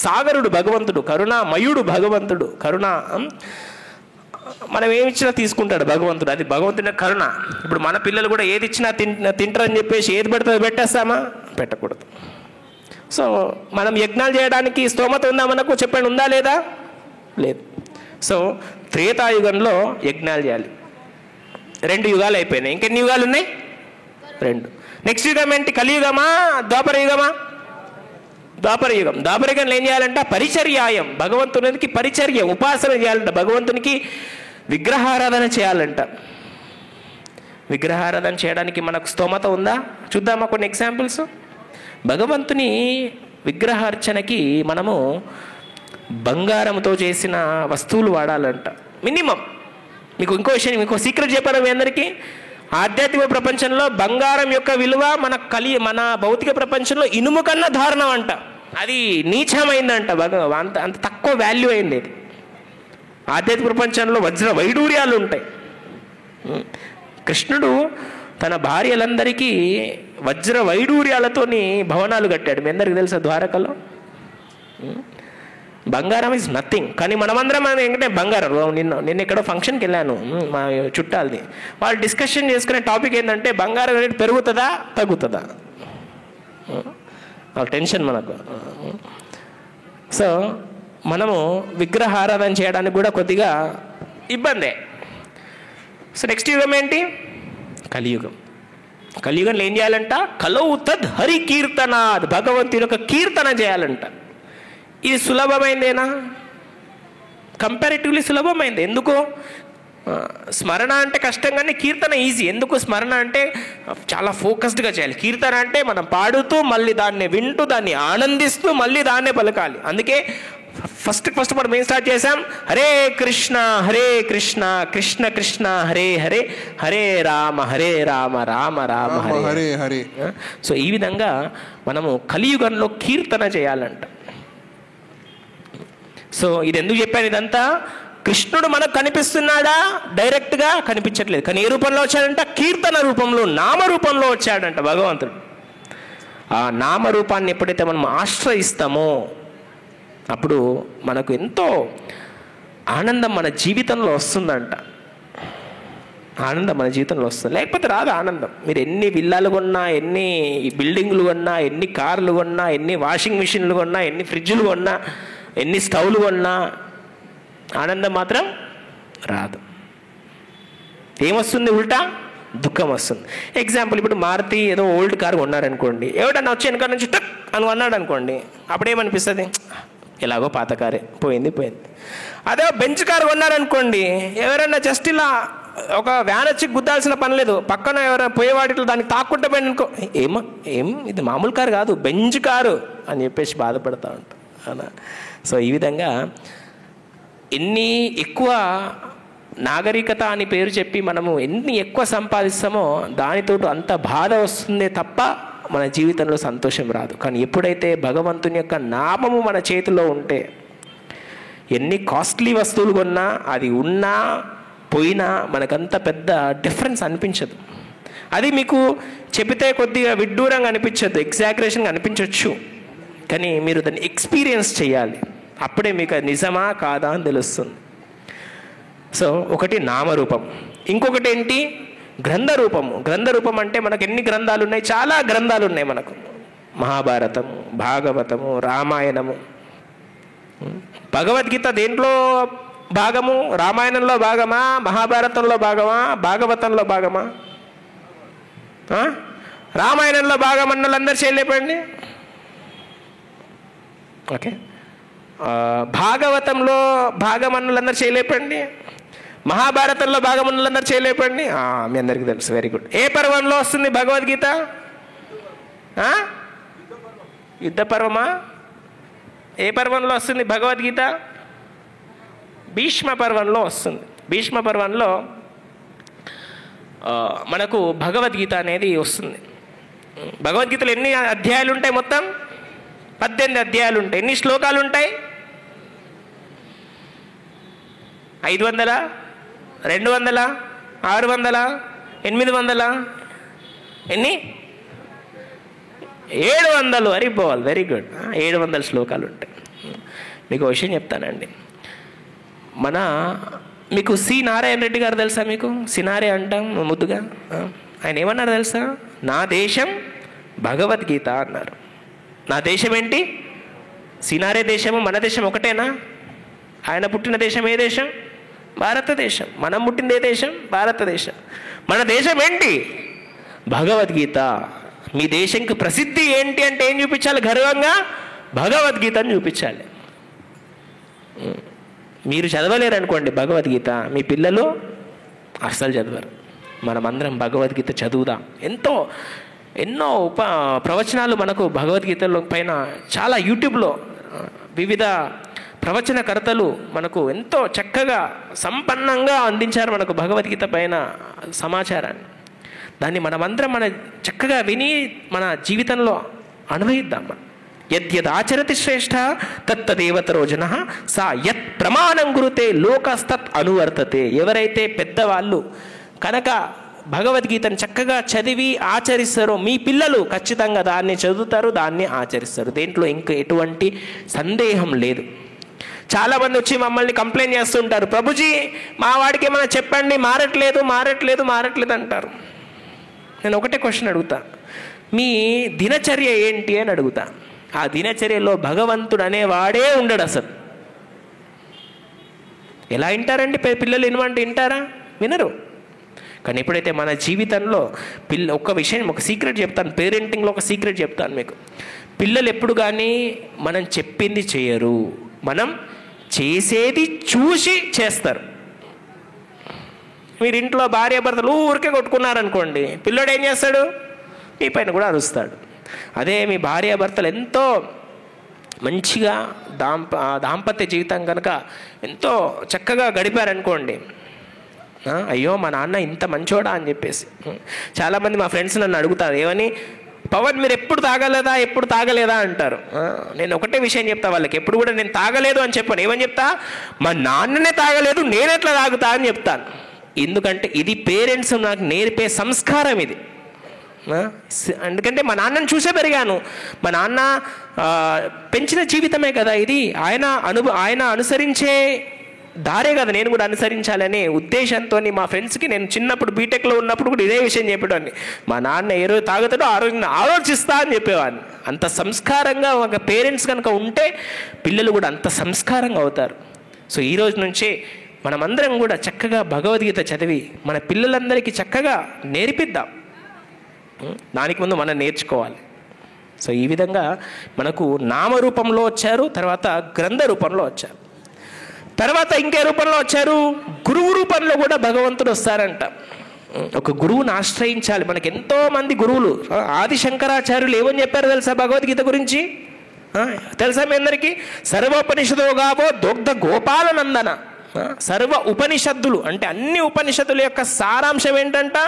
సాగరుడు భగవంతుడు, కరుణామయుడు భగవంతుడు. మనం ఏమి ఇచ్చినా తీసుకుంటాడు భగవంతుడు, అది భగవంతుడి కరుణ. ఇప్పుడు మన పిల్లలు కూడా ఏది ఇచ్చినా తింటారని చెప్పేసి ఏది పెడతా పెట్టేస్తామా? పెట్టకూడదు. సో మనం యజ్ఞాలు చేయడానికి స్తోమత ఉందా మనకు? చెప్పండి, ఉందా లేదా? లేదు. సో త్రేతాయుగంలో యజ్ఞాలు చేయాలి. 2 యుగాలు అయిపోయినాయి, ఇంకెన్ని యుగాలు ఉన్నాయి? 2. నెక్స్ట్ యుగం ఏంటి? కలియుగమా, ద్వాపర యుగమా? ద్వాపర యుగం. ద్వాపర యుగంలో ఏం చేయాలంట? పరిచర్యాయం, భగవంతునికి పరిచర్య, ఉపాసన చేయాలంట. భగవంతునికి విగ్రహారాధన చేయాలంట. విగ్రహారాధన చేయడానికి మనకు స్తోమత ఉందా? చూద్దామా కొన్ని ఎగ్జాంపుల్స్. భగవంతుని విగ్రహార్చనకి మనము బంగారంతో చేసిన వస్తువులు వాడాలంట మినిమం. మీకు ఇంకో విషయం, ఇంకో సీక్రెట్ చెప్పాను మీ అందరికీ. ఆధ్యాత్మిక ప్రపంచంలో బంగారం యొక్క విలువ మన భౌతిక ప్రపంచంలో ఇనుము కన్నా దారుణం అంట. అది నీచమైందంట. అంత తక్కువ వాల్యూ అయింది ఇది. ఆధ్యాత్మిక ప్రపంచంలో వజ్ర వైడూర్యాలు ఉంటాయి. కృష్ణుడు తన భార్యలందరికీ వజ్ర వైడూర్యాలతోని భవనాలు కట్టాడు. మీ అందరికీ తెలుసా ద్వారకలో. బంగారం ఈజ్ నథింగ్. కానీ మనమందరం ఏంటంటే బంగారం. నిన్న ఎక్కడో ఫంక్షన్కి వెళ్ళాను మా చుట్టాలది. వాళ్ళు డిస్కషన్ చేసుకునే టాపిక్ ఏంటంటే బంగారం రేటు పెరుగుతుందా తగ్గుతుందా. వాళ్ళ టెన్షన్ మనకు. సో మనము విగ్రహారాధన చేయడానికి కూడా కొద్దిగా ఇబ్బందే. సో నెక్స్ట్ యుగం ఏంటి? కలియుగం. కలియుగంలో ఏం చేయాలంట? కలౌ తద్ హరి కీర్తన, భగవంతుని యొక్క కీర్తన చేయాలంట. ఇది సులభమైందేనా? కంపారిటివ్లీ సులభమైంది. ఎందుకు? స్మరణ అంటే కష్టం కానీ కీర్తన ఈజీ. ఎందుకు? స్మరణ అంటే చాలా ఫోకస్డ్గా చేయాలి. కీర్తన అంటే మనం పాడుతూ మళ్ళీ దాన్ని వింటూ దాన్ని ఆనందిస్తూ మళ్ళీ దాన్నే పలకాలి. అందుకే ఫస్ట్ మనం ఏం స్టార్ట్ చేసాం? హరే కృష్ణ కృష్ణ కృష్ణ హరే హరే, హరే రామ రామ రామ హరే హరే. సో ఈ విధంగా మనము కలియుగంలో కీర్తన చేయాలంట. సో ఇది ఎందుకు చెప్పాను ఇదంతా? కృష్ణుడు మనకు కనిపిస్తున్నాడా? డైరెక్ట్గా కనిపించట్లేదు. కానీ ఏ రూపంలో వచ్చాడంట? కీర్తన రూపంలో, నామరూపంలో వచ్చాడంట భగవంతుడు. ఆ నామరూపాన్ని ఎప్పుడైతే మనం ఆశ్రయిస్తామో అప్పుడు మనకు ఎంతో ఆనందం మన జీవితంలో వస్తుందంట. ఆనందం మన జీవితంలో వస్తుంది, లేకపోతే రాదు ఆనందం. మీరు ఎన్ని విల్లాలు కొన్నా, ఎన్ని బిల్డింగ్లు కొన్నా, ఎన్ని కార్లు కొన్నా, ఎన్ని వాషింగ్ మిషన్లు కొన్నా, ఎన్ని ఫ్రిడ్జ్లు కొన్నా, ఎన్ని స్టవ్లు కొన్నా ఆనందం మాత్రం రాదు. ఏమొస్తుంది? ఉల్టా దుఃఖం వస్తుంది. ఎగ్జాంపుల్, ఇప్పుడు మారుతి ఏదో ఓల్డ్ కార్ కొన్నారనుకోండి, ఎవడన్నా వచ్చి వెనక నుంచి టక్ అని అన్నాడు అనుకోండి, అప్పుడేమనిపిస్తుంది? ఎలాగో పాత కారే, పోయింది. అదే బెంచ్ కారు కొన్నారనుకోండి, ఎవరైనా జస్ట్ ఇలా ఒక వ్యాన్ వచ్చి గుద్దాల్సిన పని లేదు, పక్కన ఎవరైనా పోయేవాడిలో దానికి తాక్కుంటే పోయింది అనుకో, ఏం ఇది మామూలు కారు కాదు, బెంచ్ కారు అని చెప్పేసి బాధపడతా ఉంటాం అలా. సో ఈ విధంగా ఎన్ని ఎక్కువ నాగరికత అని పేరు చెప్పి మనము ఎన్ని ఎక్కువ సంపాదిస్తామో దానితో అంత బాధ వస్తుందే తప్ప మన జీవితంలో సంతోషం రాదు. కానీ ఎప్పుడైతే భగవంతుని యొక్క నామము మన చేతిలో ఉంటే ఎన్ని కాస్ట్లీ వస్తువులు కొన్నా, అది ఉన్నా పోయినా మనకంత పెద్ద డిఫరెన్స్ అనిపించదు. అది మీకు చెబితే కొద్దిగా విడ్డూరంగా అనిపించదు, ఎగ్జాగరేషన్గా అనిపించవచ్చు. కానీ మీరు దాన్ని ఎక్స్పీరియన్స్ చేయాలి. అప్పుడే మీకు అది నిజమా కాదా అని తెలుస్తుంది. సో ఒకటి నామరూపం, ఇంకొకటి ఏంటి? గ్రంథరూపము. గ్రంథరూపం అంటే మనకు ఎన్ని గ్రంథాలు ఉన్నాయి? చాలా గ్రంథాలు ఉన్నాయి మనకు. మహాభారతము, భాగవతము, రామాయణము. భగవద్గీత దేంట్లో భాగము? రామాయణంలో భాగమా? మహాభారతంలో భాగమా? భాగవతంలో భాగమా? రామాయణంలో భాగం అన్న వాళ్ళందరూ చేయలేపండి. ఓకే, భాగవతంలో భాగమన్నులందరూ చేయలేపండి. మహాభారతంలో భాగమన్నులందరూ చేయలేపండి. మీ అందరికీ తెలుసు, వెరీ గుడ్. ఏ పర్వంలో వస్తుంది భగవద్గీత? యుద్ధ పర్వమా? ఏ పర్వంలో వస్తుంది భగవద్గీత? భీష్మ పర్వంలో వస్తుంది. భీష్మ పర్వంలో మనకు భగవద్గీత అనేది వస్తుంది. భగవద్గీతలో ఎన్ని అధ్యాయాలు ఉంటాయి? మొత్తం 18 అధ్యాయాలు ఉంటాయి. ఎన్ని శ్లోకాలు ఉంటాయి? 500, 200, 600, 800, ఎన్ని? 700. అరిపోవాలి, వెరీ గుడ్. 700 శ్లోకాలు ఉంటాయి. మీకు విషయం చెప్తానండి. మీకు సి నారాయణ రెడ్డి గారు తెలుసా? మీకు సినారే అంటాం ముద్దుగా. ఆయన ఏమన్నారు తెలుసా? నా దేశం భగవద్గీత అన్నారు. నా దేశం ఏంటి? సినారే దేశము మన దేశం ఒకటేనా? ఆయన పుట్టిన దేశం ఏ దేశం? భారతదేశం. మనం పుట్టింది ఏ దేశం? భారతదేశం. మన దేశం ఏంటి? భగవద్గీత. మీ దేశంకి ప్రసిద్ధి ఏంటి అంటే ఏం చూపించాలి? గర్వంగా భగవద్గీతను చూపించాలి. మీరు చదవలేరు అనుకోండి భగవద్గీత, మీ పిల్లలు అస్సలు చదవరు. మనమందరం భగవద్గీత చదువుదాం. ఎంతో ఎన్నో ప్రవచనాలు మనకు భగవద్గీతలో పైన చాలా యూట్యూబ్లో వివిధ ప్రవచనకర్తలు మనకు ఎంతో చక్కగా సంపన్నంగా అందించారు మనకు భగవద్గీత పైన సమాచారాన్ని. దాన్ని మనమందరం చక్కగా విని మన జీవితంలో అన్వయిద్దాం. యద్యదాచరతి శ్రేష్ఠ తత్తదేవతరో జనః సా యత్ ప్రమాణం గురుతే లోకస్తత్ అనువర్తతే. ఎవరైతే పెద్దవాళ్ళు కనుక భగవద్గీతను చక్కగా చదివి ఆచరిస్తారో మీ పిల్లలు ఖచ్చితంగా దాన్ని చదువుతారు, దాన్ని ఆచరిస్తారు. దేంట్లో ఇంకా ఎటువంటి సందేహం లేదు. చాలామంది వచ్చి మమ్మల్ని కంప్లైంట్ చేస్తుంటారు, ప్రభుజీ మా వాడికి ఏమైనా చెప్పండి, మారట్లేదు మారట్లేదు మారట్లేదు అంటారు. నేను ఒకటే క్వశ్చన్ అడుగుతా, మీ దినచర్య ఏంటి అని అడుగుతా. ఆ దినచర్యలో భగవంతుడు అనేవాడే ఉండడు అసలు. ఎలా వింటారండి పిల్లలు? వింటారా? వినరు. కానీ ఎప్పుడైతే మన జీవితంలో ఒక విషయం, ఒక సీక్రెట్ చెప్తాను, పేరెంటింగ్లో ఒక సీక్రెట్ చెప్తాను మీకు. పిల్లలు ఎప్పుడు కానీ మనం చెప్పింది చేయరు, మనం చేసేది చూసి చేస్తారు. మీరు ఇంట్లో భార్యాభర్తలు ఊరికే కొట్టుకున్నారనుకోండి, పిల్లోడు ఏం చేస్తాడు? మీ పైన కూడా అరుస్తాడు. అదే మీ భార్యాభర్తలు ఎంతో మంచిగా దాంపత్య జీవితం కనుక ఎంతో చక్కగా గడిపారనుకోండి, అయ్యో మా నాన్న ఇంత మంచోడా అని చెప్పేసి. చాలామంది మా ఫ్రెండ్స్ నన్ను అడుగుతారు, ఏమని, పవన్ మీరు ఎప్పుడు తాగలేదా అంటారు. నేను ఒకటే విషయం చెప్తా వాళ్ళకి, ఎప్పుడు కూడా నేను తాగలేదు అని చెప్పాను. ఏమని చెప్తా? మా నాన్ననే తాగలేదు, నేను ఎట్లా తాగుతా అని చెప్తాను. ఎందుకంటే ఇది పేరెంట్స్ నాకు నేర్పే సంస్కారం ఇది. ఎందుకంటే మా నాన్నని చూసే పెరిగాను, మా నాన్న పెంచిన జీవితమే కదా ఇది, ఆయన అనుసరించే దారే కదా నేను కూడా అనుసరించాలనే ఉద్దేశంతో మా ఫ్రెండ్స్కి నేను చిన్నప్పుడు బీటెక్లో ఉన్నప్పుడు కూడా ఇదే విషయం చెప్పేవాడిని. మా నాన్న ఏ రోజు తాగుతాడో ఆ రోజు ఆలోచిస్తా అని చెప్పేవాడిని. అంత సంస్కారంగా ఒక పేరెంట్స్ కనుక ఉంటే పిల్లలు కూడా అంత సంస్కారంగా అవుతారు. సో ఈ రోజు నుంచే మనమందరం కూడా చక్కగా భగవద్గీత చదివి మన పిల్లలందరికీ చక్కగా నేర్పిద్దాం. దానికి ముందు మనం నేర్చుకోవాలి. సో ఈ విధంగా మనకు నామరూపంలో వచ్చారు, తర్వాత గ్రంథ రూపంలో వచ్చారు, తర్వాత ఇంకే రూపంలో వచ్చారు, గురువు రూపంలో కూడా భగవంతుడు వస్తారంట. ఒక గురువుని ఆశ్రయించాలి. మనకు ఎంతో మంది గురువులు. ఆది శంకరాచార్యులు ఏమని చెప్పారు తెలుసా భగవద్గీత గురించి? తెలుసా మీ అందరికీ? సర్వోపనిషదో గావో దొగ్ధ గోపాల నందన. సర్వ ఉపనిషత్తులు అంటే అన్ని ఉపనిషత్తుల యొక్క సారాంశం ఏంటంట?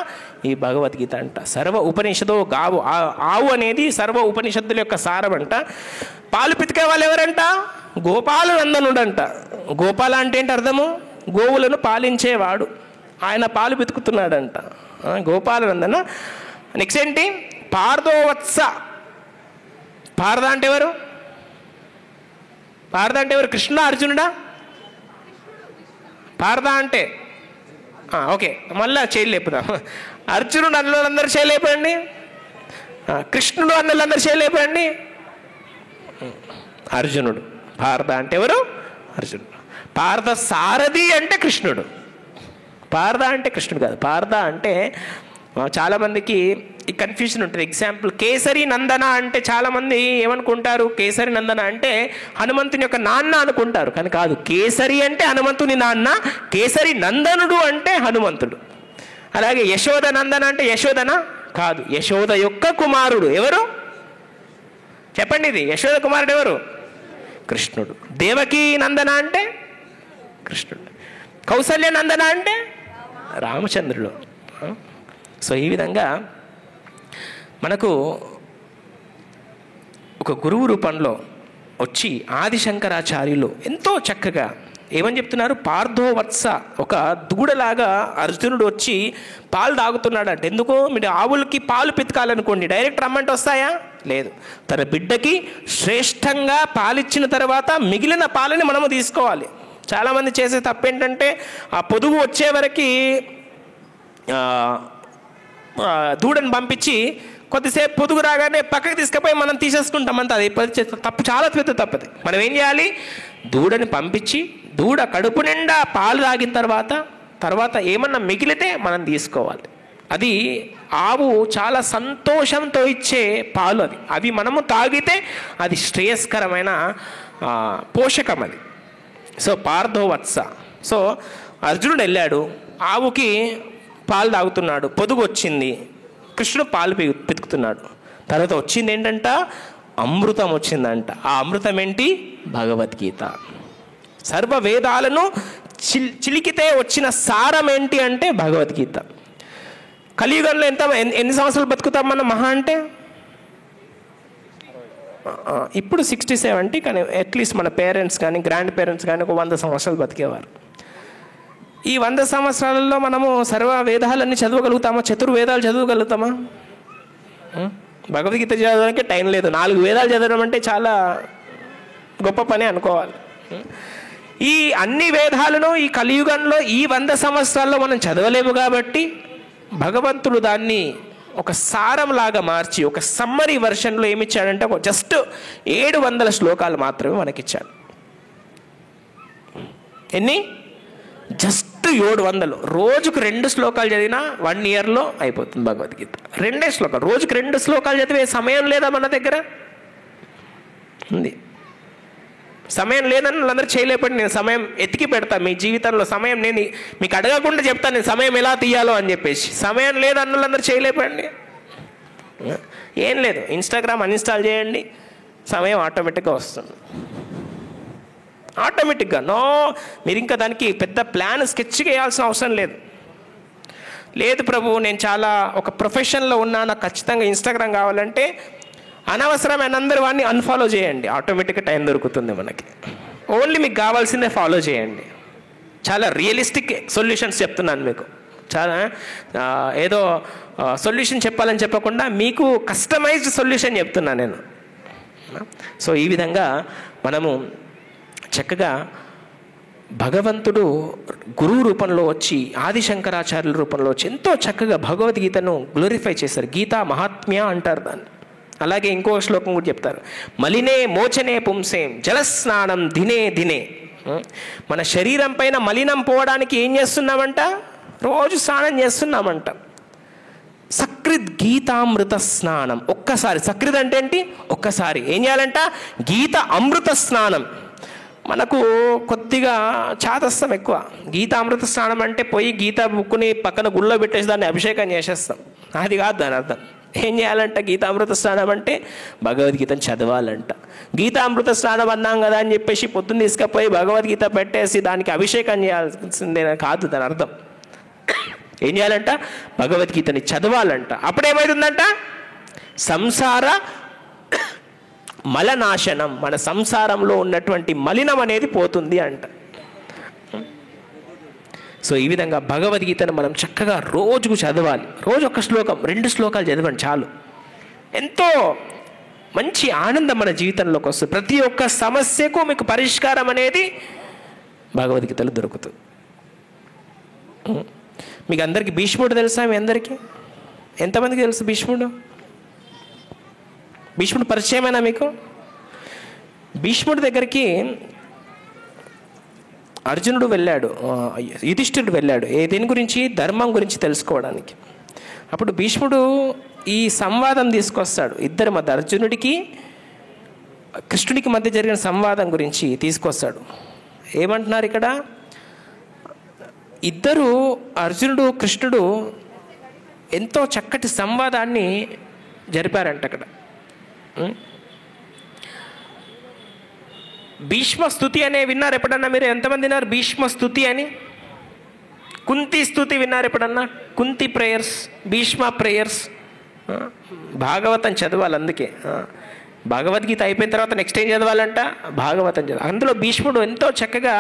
ఈ భగవద్గీత అంట. సర్వ ఉపనిషదో గావు, ఆవు అనేది సర్వ ఉపనిషత్తుల యొక్క సారం అంట. పాలు పితికే వాళ్ళు ఎవరంట? గోపాల నందనుడంట. గోపాల అంటే ఏంటి అర్థము? గోవులను పాలించేవాడు. ఆయన పాలు పితుకుతున్నాడంట. గోపాల నందన. నెక్స్ట్ ఏంటి? పార్థోవత్స. పార్థ అంటే ఎవరు? పార్థ అంటే ఎవరు? కృష్ణ, అర్జునుడా? పార్థ అంటే ఓకే, మళ్ళా చేయలేపుదాం. అర్జునుడు అన్నలందరూ చేయలేపండి, కృష్ణుడు అన్నలందరూ చేయలేపండి. అర్జునుడు. పార్థ అంటే ఎవరు? అర్జునుడు. పార్థ సారథి అంటే కృష్ణుడు. పార్థ అంటే కృష్ణుడు కాదు. పార్థ అంటే చాలామందికి ఈ కన్ఫ్యూజన్ ఉంటుంది. ఎగ్జాంపుల్ కేసరి నందన అంటే చాలామంది ఏమనుకుంటారు? కేసరి నందన అంటే హనుమంతుని యొక్క నాన్న అనుకుంటారు. కానీ కాదు. కేసరి అంటే హనుమంతుని నాన్న, కేసరి నందనుడు అంటే హనుమంతుడు. అలాగే యశోద నందన అంటే యశోదన కాదు, యశోద యొక్క కుమారుడు. ఎవరు చెప్పండి? ఇది యశోద కుమారుడు ఎవరు? కృష్ణుడు. దేవకీ నందన అంటే కృష్ణుడు. కౌసల్య నందన అంటే రామచంద్రుడు. సో ఈ విధంగా మనకు ఒక గురువు రూపంలో వచ్చి ఆది శంకరాచార్యులు ఎంతో చక్కగా ఏమని చెప్తున్నారు? పార్థోవత్స. ఒక దూడలాగా అర్జునుడు వచ్చి పాలు తాగుతున్నాడంట. ఎందుకు? మీరు ఆవులకి పాలు పితకాలనుకోండి, డైరెక్ట్ రమ్మంటే వస్తాయా? లేదు. తన బిడ్డకి శ్రేష్టంగా పాలిచ్చిన తర్వాత మిగిలిన పాలని మనము తీసుకోవాలి. చాలామంది చేసే తప్పు ఏంటంటే ఆ పొదుగు వచ్చే వరకు దూడని పంపించి కొద్దిసేపు పొదుగు రాగానే పక్కకి తీసుకుపోయి మనం తీసేసుకుంటాం. అంత అది తప్పు, చాలా పెద్ద తప్పది. మనం ఏం చేయాలి? దూడని పంపించి దూడ కడుపు నిండా పాలు తాగిన తర్వాత ఏమన్నా మిగిలితే మనం తీసుకోవాలి. అది ఆవు చాలా సంతోషంతో ఇచ్చే పాలు. అవి మనము తాగితే అది శ్రేయస్కరమైన పోషకం అది. సో పార్థోవత్స. సో అర్జునుడు వెళ్ళాడు, ఆవుకి పాలు తాగుతున్నాడు, పొదుగు వచ్చింది, కృష్ణుడు పాలు పితుకుతున్నాడు. తర్వాత వచ్చింది ఏంటంట, అమృతం వచ్చిందంట. ఆ అమృతం ఏంటి, భగవద్గీత. సర్వ వేదాలను చిలికితే వచ్చిన సారం ఏంటి అంటే భగవద్గీత. కలియుగంలో ఎన్ని సంవత్సరాలు బతుకుతాం మనం మహా అంటే? ఇప్పుడు 60-70, కానీ అట్లీస్ట్ మన పేరెంట్స్ కానీ గ్రాండ్ పేరెంట్స్ కానీ ఒక 100 సంవత్సరాలు బతికేవారు. ఈ 100 సంవత్సరాలలో మనము సర్వ వేదాలన్నీ చదవగలుగుతామా? చతుర్వేదాలు చదవగలుగుతామా? భగవద్గీత చదవడానికి టైం లేదు. 4 వేదాలు చదవడం అంటే చాలా గొప్ప పని అనుకోవాలి. ఈ అన్ని వేదాలను ఈ కలియుగంలో ఈ 100 సంవత్సరాల్లో మనం చదవలేము కాబట్టి భగవంతుడు దాన్ని ఒక సారంలాగా మార్చి ఒక సమ్మరీ వర్షన్లో ఏమిచ్చాడంటే ఒక జస్ట్ 700 శ్లోకాలు మాత్రమే మనకిచ్చాడు. ఎన్ని? జస్ట్ 700. రోజుకు 2 శ్లోకాలు చదివినా 1 ఇయర్లో అయిపోతుంది భగవద్గీత. 2 శ్లోకాలు, రోజుకు 2 శ్లోకాలు చదివే సమయం లేదా మన దగ్గర? ఉంది. సమయం లేదని వాళ్ళందరూ చేయలేపండి. నేను సమయం ఎతికి పెడతాను మీ జీవితంలో. సమయం నేను మీకు అడగకుండా చెప్తాను నేను సమయం ఎలా తీయాలో అని చెప్పేసి. సమయం లేదని వాళ్ళందరూ చేయలేపండి. ఏం లేదు, ఇన్స్టాగ్రామ్ అన్ఇన్స్టాల్ చేయండి, సమయం ఆటోమేటిక్గా వస్తుంది. ఆటోమేటిక్గా. మీరు ఇంకా దానికి పెద్ద ప్లాన్ స్కెచ్ చేయాల్సిన అవసరం లేదు. లేదు ప్రభు నేను చాలా ఒక ప్రొఫెషన్లో ఉన్నా, నాకు ఖచ్చితంగా ఇన్స్టాగ్రామ్ కావాలంటే అనవసరమైన అందరూ వాడిని అన్ఫాలో చేయండి, ఆటోమేటిక్గా టైం దొరుకుతుంది మనకి. ఓన్లీ మీకు కావాల్సిందే ఫాలో చేయండి. చాలా రియలిస్టిక్ సొల్యూషన్స్ చెప్తున్నాను మీకు. చాలా ఏదో సొల్యూషన్ చెప్పాలని చెప్పకుండా మీకు కస్టమైజ్డ్ సొల్యూషన్ చెప్తున్నాను నేను. సో ఈ విధంగా మనము చక్కగా భగవంతుడు గురువు రూపంలో వచ్చి, ఆదిశంకరాచార్యుల రూపంలో వచ్చి ఎంతో చక్కగా భగవద్గీతను గ్లోరిఫై చేశారు. గీతా మహాత్మ్య అంటారు దాన్ని. అలాగే ఇంకో శ్లోకం కూడా చెప్తారు, మలినే మోచనే పుంసేం జలస్నానం దినే దినే. మన శరీరం పైన మలినం పోవడానికి ఏం చేస్తున్నామంట? రోజు స్నానం చేస్తున్నామంట. సకృద్ గీతామృత స్నానం. ఒక్కసారి సకృద్ అంటే ఏంటి? ఒక్కసారి ఏం చేయాలంట? గీత అమృత స్నానం. మనకు కొద్దిగా చాతస్తం ఎక్కువ. గీతామృత స్నానం అంటే పోయి గీత బుక్కుని పక్కన గుళ్ళో పెట్టేసి దాన్ని అభిషేకం చేసేస్తాం. అది కాదు దాని అర్థం. ఏం చేయాలంట? గీతామృత స్నానం అంటే భగవద్గీతను చదవాలంట. గీతామృత స్నానం అన్నాం కదా అని చెప్పేసి పొద్దున్న తీసుకపోయి భగవద్గీత పెట్టేసి దానికి అభిషేకం చేయాల్సిందే కాదు దాని అర్థం. ఏం చేయాలంట? భగవద్గీతని చదవాలంట. అప్పుడేమవుతుందంట? సంసార మలనాశనం, మన సంసారంలో ఉన్నటువంటి మలినం అనేది పోతుంది అంట. సో ఈ విధంగా భగవద్గీతను మనం చక్కగా రోజుకు చదవాలి. రోజు 1 శ్లోకం 2 శ్లోకాలు చదవండి చాలు. ఎంతో మంచి ఆనందం మన జీవితంలోకి వస్తుంది. ప్రతి ఒక్క సమస్యకు మీకు పరిష్కారం అనేది భగవద్గీతలో దొరుకుతుంది. మీకు అందరికీ భీష్ముడు తెలుసా? మీ అందరికీ ఎంతమందికి తెలుసు భీష్ముడు? భీష్ముడు పరిచయమేనా మీకు? భీష్ముడి దగ్గరికి అర్జునుడు వెళ్ళాడు, యుధిష్ఠిరుడు వెళ్ళాడు. దేని గురించి? ధర్మం గురించి తెలుసుకోవడానికి. అప్పుడు భీష్ముడు ఈ సంవాదం తీసుకొస్తాడు ఇద్దరి మధ్య, అర్జునుడికి కృష్ణుడికి మధ్య జరిగిన సంవాదం గురించి తీసుకొస్తాడు. ఏమంటున్నారు ఇక్కడ? ఇద్దరు అర్జునుడు కృష్ణుడు ఎంతో చక్కటి సంవాదాన్ని జరిపారంట అక్కడ. భీష్మ స్తుతి అనే విన్నారు ఎప్పుడన్నా మీరు? ఎంతమంది విన్నారు భీష్మ స్తుతి అని? కుంతి స్తుతి విన్నారు ఎప్పుడన్నా? Kunti prayers, Bhishma prayers. భాగవతం చదవాలి. అందుకే భగవద్గీత అయిపోయిన తర్వాత నెక్స్ట్ ఏం చదవాలంట? భాగవతం చదవాలి. అందులో భీష్ముడు ఎంతో చక్కగా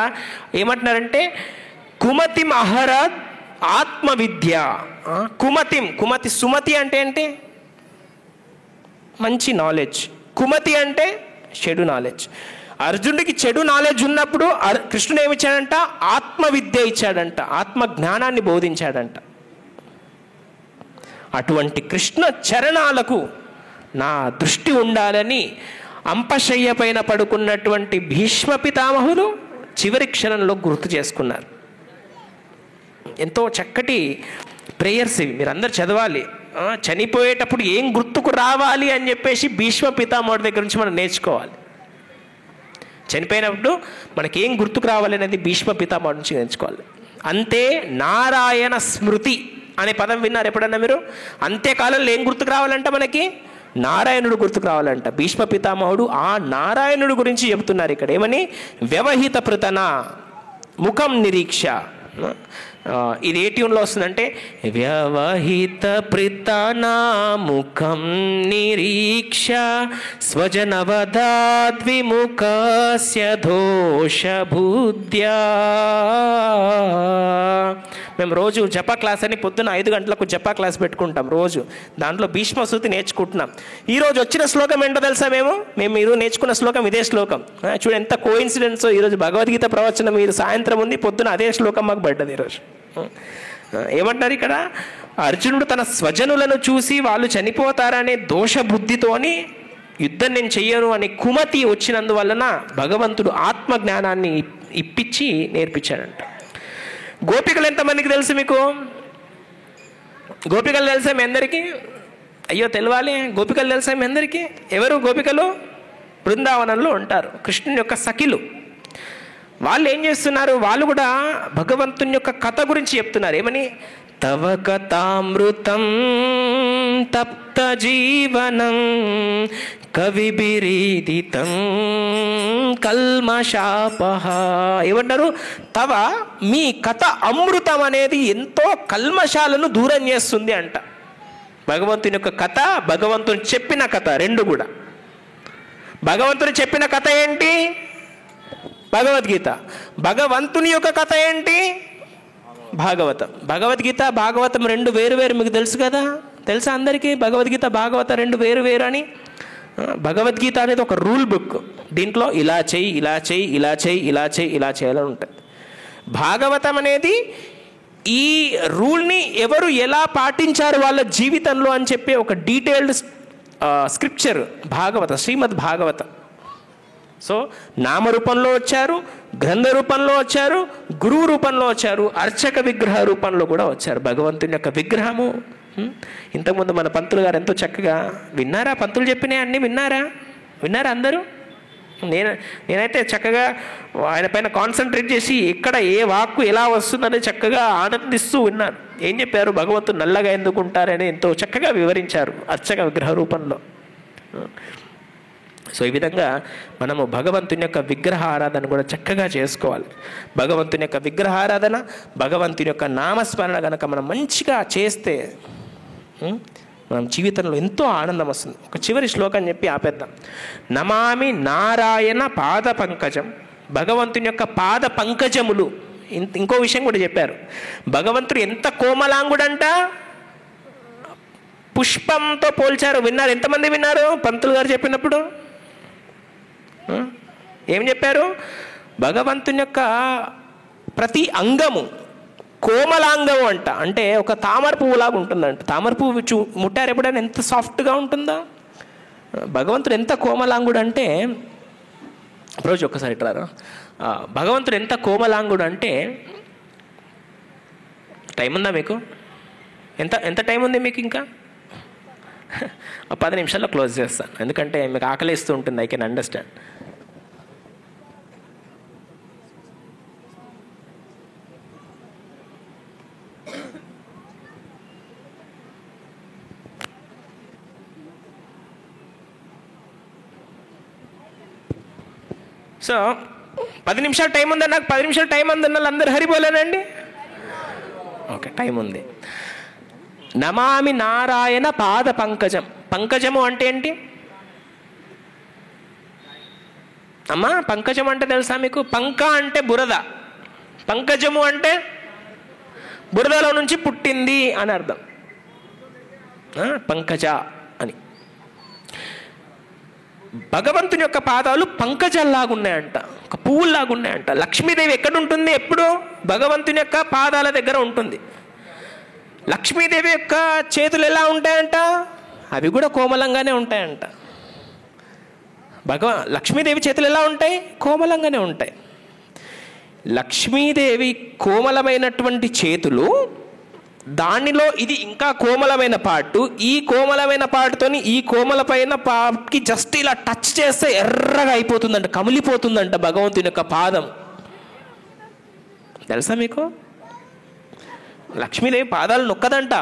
ఏమంటున్నారంటే, కుమతిం అహరద్ ఆత్మవిద్య. కుమతి సుమతి అంటే ఏంటి? మంచి నాలెడ్జ్. కుమతి అంటే చెడు నాలెడ్జ్. అర్జునుడికి చెడు నాలెడ్జ్ ఉన్నప్పుడు కృష్ణుడు ఏమిచ్చాడంట? ఆత్మవిద్య ఇచ్చాడంట, ఆత్మ జ్ఞానాన్ని బోధించాడంట. అటువంటి కృష్ణ చరణాలకు నా దృష్టి ఉండాలని అంపశయ్య పైన పడుకున్నటువంటి భీష్మ పితామహులు చివరి క్షణంలో గుర్తు చేసుకున్నారు. ఎంతో చక్కటి ప్రేయర్స్ ఇవి, మీరు అందరు చదవాలి. చనిపోయేటప్పుడు ఏం గుర్తుకు రావాలి అని చెప్పేసి భీష్మ పితామహుడి దగ్గర నుంచి మనం నేర్చుకోవాలి. చనిపోయినప్పుడు మనకేం గుర్తుకు రావాలి అనేది భీష్మ పితామహుడి నుంచి నేర్చుకోవాలి. అంతే నారాయణ స్మృతి అనే పదం విన్నారు ఎప్పుడన్నా మీరు? అంత్యకాలంలో ఏం గుర్తుకు రావాలంట మనకి? నారాయణుడు గుర్తుకు రావాలంట. భీష్మ పితామహుడు ఆ నారాయణుడు గురించి చెప్తున్నారు ఇక్కడ. ఏమని? వ్యవహిత పృతన ముఖం నిరీక్ష. ఇది ఏ ట్యూన్లో వస్తుందంటే వ్యవహిత పృతన ముఖం నిరీక్ష స్వజనవదాద్విముఖస్య దోష బుద్ధ్యా. మేము రోజు జపా క్లాస్ అని పొద్దున 5 గంటలకు జపా క్లాస్ పెట్టుకుంటాం రోజు. దాంట్లో భీష్మ సూతి నేర్చుకుంటున్నాం. ఈరోజు వచ్చిన శ్లోకం ఏంటో తెలుసా? మేము ఈరోజు నేర్చుకున్న శ్లోకం ఇదే శ్లోకం. చూడు ఎంత కోఇన్సిడెన్సో. ఈరోజు భగవద్గీత ప్రవచనం మీరు సాయంత్రం ఉంది, పొద్దున అదే శ్లోకం మాకు పడ్డది ఈరోజు. ఏమంటారు ఇక్కడ? అర్జునుడు తన స్వజనులను చూసి వాళ్ళు చనిపోతారనే దోషబుద్ధితోని యుద్ధం నేను చెయ్యను అని కుమతి వచ్చినందువలన భగవంతుడు ఆత్మజ్ఞానాన్ని ఇప్పించి నేర్పించాడంట. గోపికలు ఎంతమందికి తెలుసు మీకు? గోపికలు తెలుసా మీ అందరికీ? అయ్యో తెలవాలి. గోపికలు తెలుసా మీ అందరికీ? ఎవరు గోపికలు? బృందావనంలో ఉంటారు, కృష్ణుని యొక్క సఖిలు. వాళ్ళు ఏం చేస్తున్నారు? వాళ్ళు కూడా భగవంతుని యొక్క కథ గురించి చెప్తున్నారు. ఏమని? తవ కథామృతం తప్త జీవనం కవిభిరీదితం కల్మషాపహ. ఏమంటారు? తవ మీ కథ అమృతం అనేది ఎంతో కల్మషాలను దూరం చేస్తుంది అంట. భగవంతుని యొక్క కథ, భగవంతుని చెప్పిన కథ రెండు కూడా. భగవంతుని చెప్పిన కథ ఏంటి? భగవద్గీత. భగవంతుని యొక్క కథ ఏంటి? భాగవతం. భగవద్గీత భాగవతం రెండు వేరు వేరు. మీకు తెలుసు కదా? తెలుసా అందరికీ? భగవద్గీత భాగవత రెండు వేరు వేరు అని. భగవద్గీత అనేది ఒక రూల్ బుక్. దీంట్లో ఇలా చెయ్యి, ఇలా చెయ్యి, ఇలా చెయ్యి, ఇలా చెయ్యి, ఇలా చేయాలని ఉంటుంది. భాగవతం అనేది ఈ రూల్ని ఎవరు ఎలా పాటించారు వాళ్ళ జీవితంలో అని చెప్పే ఒక డీటెయిల్డ్ స్క్రిప్చర్ భాగవతం, శ్రీమద్ భాగవతం. సో నామరూపంలో వచ్చారు, గ్రంథ రూపంలో వచ్చారు, గురువు రూపంలో వచ్చారు, అర్చక విగ్రహ రూపంలో కూడా వచ్చారు. భగవంతుని యొక్క విగ్రహము. ఇంతకుముందు మన పంతులు గారు ఎంతో చక్కగా విన్నారా? పంతులు చెప్పినాయి అన్నీ విన్నారా అందరూ? నేనైతే చక్కగా ఆయన పైన కాన్సన్ట్రేట్ చేసి ఎక్కడ ఏ వాక్కు ఎలా వస్తుందని చక్కగా ఆనందిస్తూ విన్నాను. ఏం చెప్పారు? భగవంతుడు నల్లగా ఎందుకు ఉంటారని ఎంతో చక్కగా వివరించారు అర్చక విగ్రహ రూపంలో. సో ఈ విధంగా మనము భగవంతుని యొక్క విగ్రహ ఆరాధన కూడా చక్కగా చేసుకోవాలి. భగవంతుని యొక్క విగ్రహ ఆరాధన, భగవంతుని యొక్క నామస్మరణ కనుక మనం మంచిగా చేస్తే మనం జీవితంలో ఎంతో ఆనందం వస్తుంది. ఒక చివరి శ్లోకం చెప్పి ఆపేద్దాం. నమామి నారాయణ పాద పంకజం. భగవంతుని యొక్క పాద పంకజములు. ఇంకో విషయం కూడా చెప్పారు. భగవంతుడు ఎంత కోమలాంగుడంట, పుష్పంతో పోల్చారు. విన్నారు? ఎంతమంది విన్నారు పంతులు గారు చెప్పినప్పుడు? ఏం చెప్పారు? భగవంతుని యొక్క ప్రతి అంగము కోమలాంగం అంట. అంటే ఒక తామర పువ్వులాగా ఉంటుందంట. తామర పువ్వు ముట్టారు ఎప్పుడైనా? ఎంత సాఫ్ట్గా ఉంటుందో. భగవంతుడు ఎంత కోమలాంగుడు అంటే, రోజు ఒక్కసారి ఇట్లారా, భగవంతుడు ఎంత కోమలాంగుడు అంటే, టైం ఉందా మీకు? ఎంత టైం ఉంది మీకు? ఇంకా 10 నిమిషాల్లో క్లోజ్ చేస్తాను, ఎందుకంటే మీకు ఆకలిస్తూ ఉంటుంది. I can understand. సో 10 నిమిషాలు టైం ఉందా? నాకు 10 నిమిషాలు టైం ఉందన్న అందరు హరిబోలేనండి. ఓకే, టైం ఉంది. నమామి నారాయణ పాద పంకజం. పంకజము అంటే ఏంటి అమ్మా? పంకజం అంటే తెలుసా మీకు? పంక అంటే బురద, పంకజము అంటే బురదలో నుంచి పుట్టింది అని అర్థం. పంకజ అని. భగవంతుని యొక్క పాదాలు పంకజల్లాగున్నాయంట, ఒక పువ్వులాగున్నాయంట. లక్ష్మీదేవి ఎక్కడుంటుంది? ఎప్పుడు భగవంతుని యొక్క పాదాల దగ్గర ఉంటుంది. లక్ష్మీదేవి యొక్క చేతులు ఎలా ఉంటాయంట? అవి కూడా కోమలంగానే ఉంటాయంట. లక్ష్మీదేవి చేతులు ఎలా ఉంటాయి? కోమలంగానే ఉంటాయి. లక్ష్మీదేవి కోమలమైనటువంటి చేతులు, దానిలో ఇది ఇంకా కోమలమైన పార్టు. ఈ కోమలమైన పార్టుతోని ఈ కోమలమైన పార్ట్కి జస్ట్ ఇలా టచ్ చేస్తే ఎర్రగా అయిపోతుందంట, కమిలిపోతుందంట భగవంతుని యొక్క పాదం. తెలుసా మీకు? లక్ష్మీదేవి పాదాలు నొక్కదంట,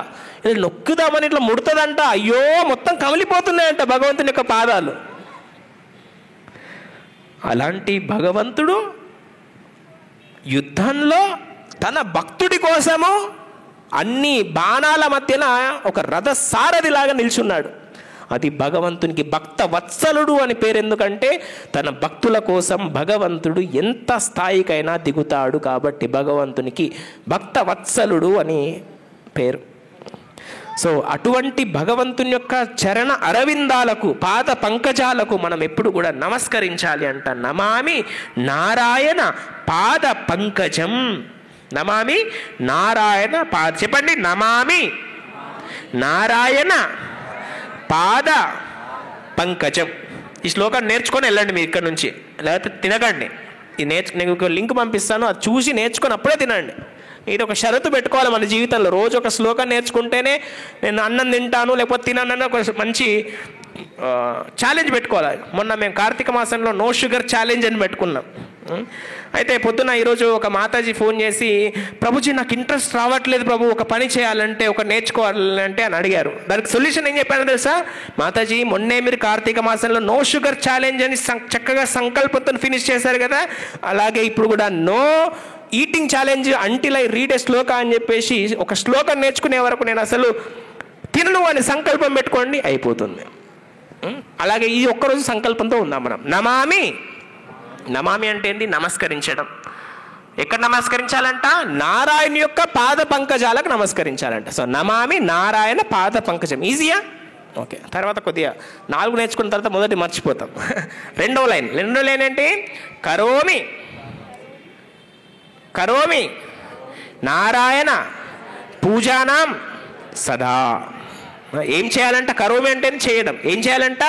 ఇది నొక్కుదామని ఇట్లా ముడుతుందంట. అయ్యో మొత్తం కమిలిపోతున్నాయంట భగవంతుని యొక్క పాదాలు. అలాంటి భగవంతుడు యుద్ధంలో తన భక్తుడి కోసము అన్ని బాణాల మధ్యన ఒక రథసారథిలాగా నిల్చున్నాడు. అది భగవంతునికి భక్త వత్సలుడు అని పేరు. ఎందుకంటే తన భక్తుల కోసం భగవంతుడు ఎంత స్థాయికైనా దిగుతాడు కాబట్టి భగవంతునికి భక్త వత్సలుడు అని పేరు. సో అటువంటి భగవంతుని యొక్క చరణ అరవిందాలకు, పాద పంకజాలకు మనం ఎప్పుడు కూడా నమస్కరించాలి అంట. నమామి నారాయణ పాద పంకజం. నమామి నారాయణ పాద, చెప్పండి, నమామి నారాయణ పాద పంకజం. ఈ శ్లోకాన్ని నేర్చుకొని వెళ్ళండి మీరు ఇక్కడ నుంచి, లేకపోతే తినకండి. ఇది నేను ఒక లింక్ పంపిస్తాను, అది చూసి నేర్చుకొని అప్పుడే తినండి. ఇది ఒక షరతు పెట్టుకోవాలి మన జీవితంలో. రోజు ఒక శ్లోకం నేర్చుకుంటేనే నేను అన్నం తింటాను లేకపోతే తినను ఒక మంచి ఛాలెంజ్ పెట్టుకోవాలి. మొన్న మేము కార్తీక మాసంలో నో షుగర్ ఛాలెంజ్ అని పెట్టుకున్నాం. అయితే పొద్దున్న ఈరోజు ఒక మాతాజీ ఫోన్ చేసి, ప్రభుజీ నాకు ఇంట్రెస్ట్ రావట్లేదు ప్రభు, ఒక పని చేయాలంటే, ఒక నేర్చుకోవాలంటే అని అడిగారు. దానికి సొల్యూషన్ ఏం చెప్పాను తెలుసా? మాతాజీ మొన్నే మీరు కార్తీక మాసంలో నో షుగర్ ఛాలెంజ్ అని చక్కగా సంకల్పంతో ఫినిష్ చేశారు కదా, అలాగే ఇప్పుడు కూడా no eating challenge until I read a shloka అని చెప్పేసి ఒక శ్లోకం నేర్చుకునే వరకు నేను అసలు తినను అని సంకల్పం పెట్టుకోండి, అయిపోతుంది. అలాగే ఈ ఒక్కరోజు సంకల్పంతో ఉందాం మనం. నమామి, నమామి అంటే ఏంటి? నమస్కరించడం. ఎక్కడ నమస్కరించాలంట? నారాయణ యొక్క పాద పంకజాలకు నమస్కరించాలంట. సో నమామి నారాయణ పాద పంకజం. ఈజీయా? ఓకే. తర్వాత కొద్దిగా 4 నేర్చుకున్న తర్వాత మొదటి మర్చిపోతాం. రెండో లైన్ ఏంటి? కరోమి, కరోమి నారాయణ పూజానాం సదా. ఏం చేయాలంట? కరోమి అంటే చేయడం. ఏం చేయాలంట?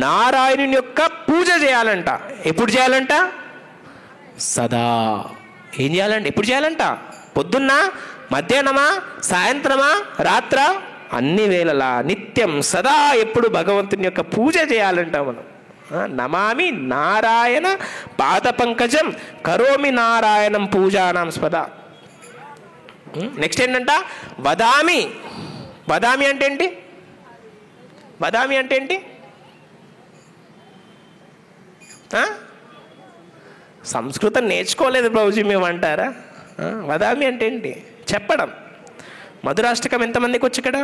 నారాయణుని యొక్క పూజ చేయాలంట. ఎప్పుడు చేయాలంట? సదా. ఏం చేయాలంట? ఎప్పుడు చేయాలంట? పొద్దున్న, మధ్యాహ్నమా, సాయంత్రమా, రాత్ర, అన్ని వేళలా, నిత్యం, సదా, ఎప్పుడు భగవంతుని యొక్క పూజ చేయాలంట మనం. నమామి నారాయణ పాద పంకజం కరోమి నారాయణం పూజానాం స్పదా. నెక్స్ట్ ఏంటంట? వదామి. వదామి అంటే ఏంటి? వదామి అంటే ఏంటి? సంస్కృతం నేర్చుకోలేదు ప్రభుజీ మేము అంటారా? వదామి అంటే ఏంటి? చెప్పడం. మధురాష్టకం ఎంతమందికి వచ్చి ఇక్కడ?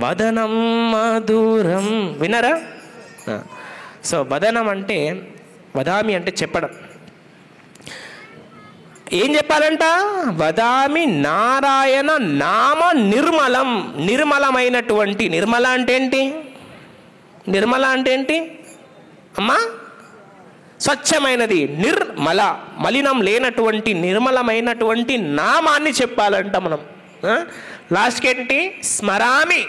వదనం మధురం వినరా? సో వదనం అంటే, వదామి అంటే చెప్పడం. ఏం చెప్పాలంట? వదామి నారాయణ నామ నిర్మలం. నిర్మలమైనటువంటి, నిర్మల అంటే ఏంటి? నిర్మల అంటే ఏంటి అమ్మా? స్వచ్ఛమైనది. నిర్మల, మలినం లేనటువంటి నిర్మలమైనటువంటి నామాన్ని చెప్పాలంట మనం. లాస్ట్కి ఏంటి? స్మరామి.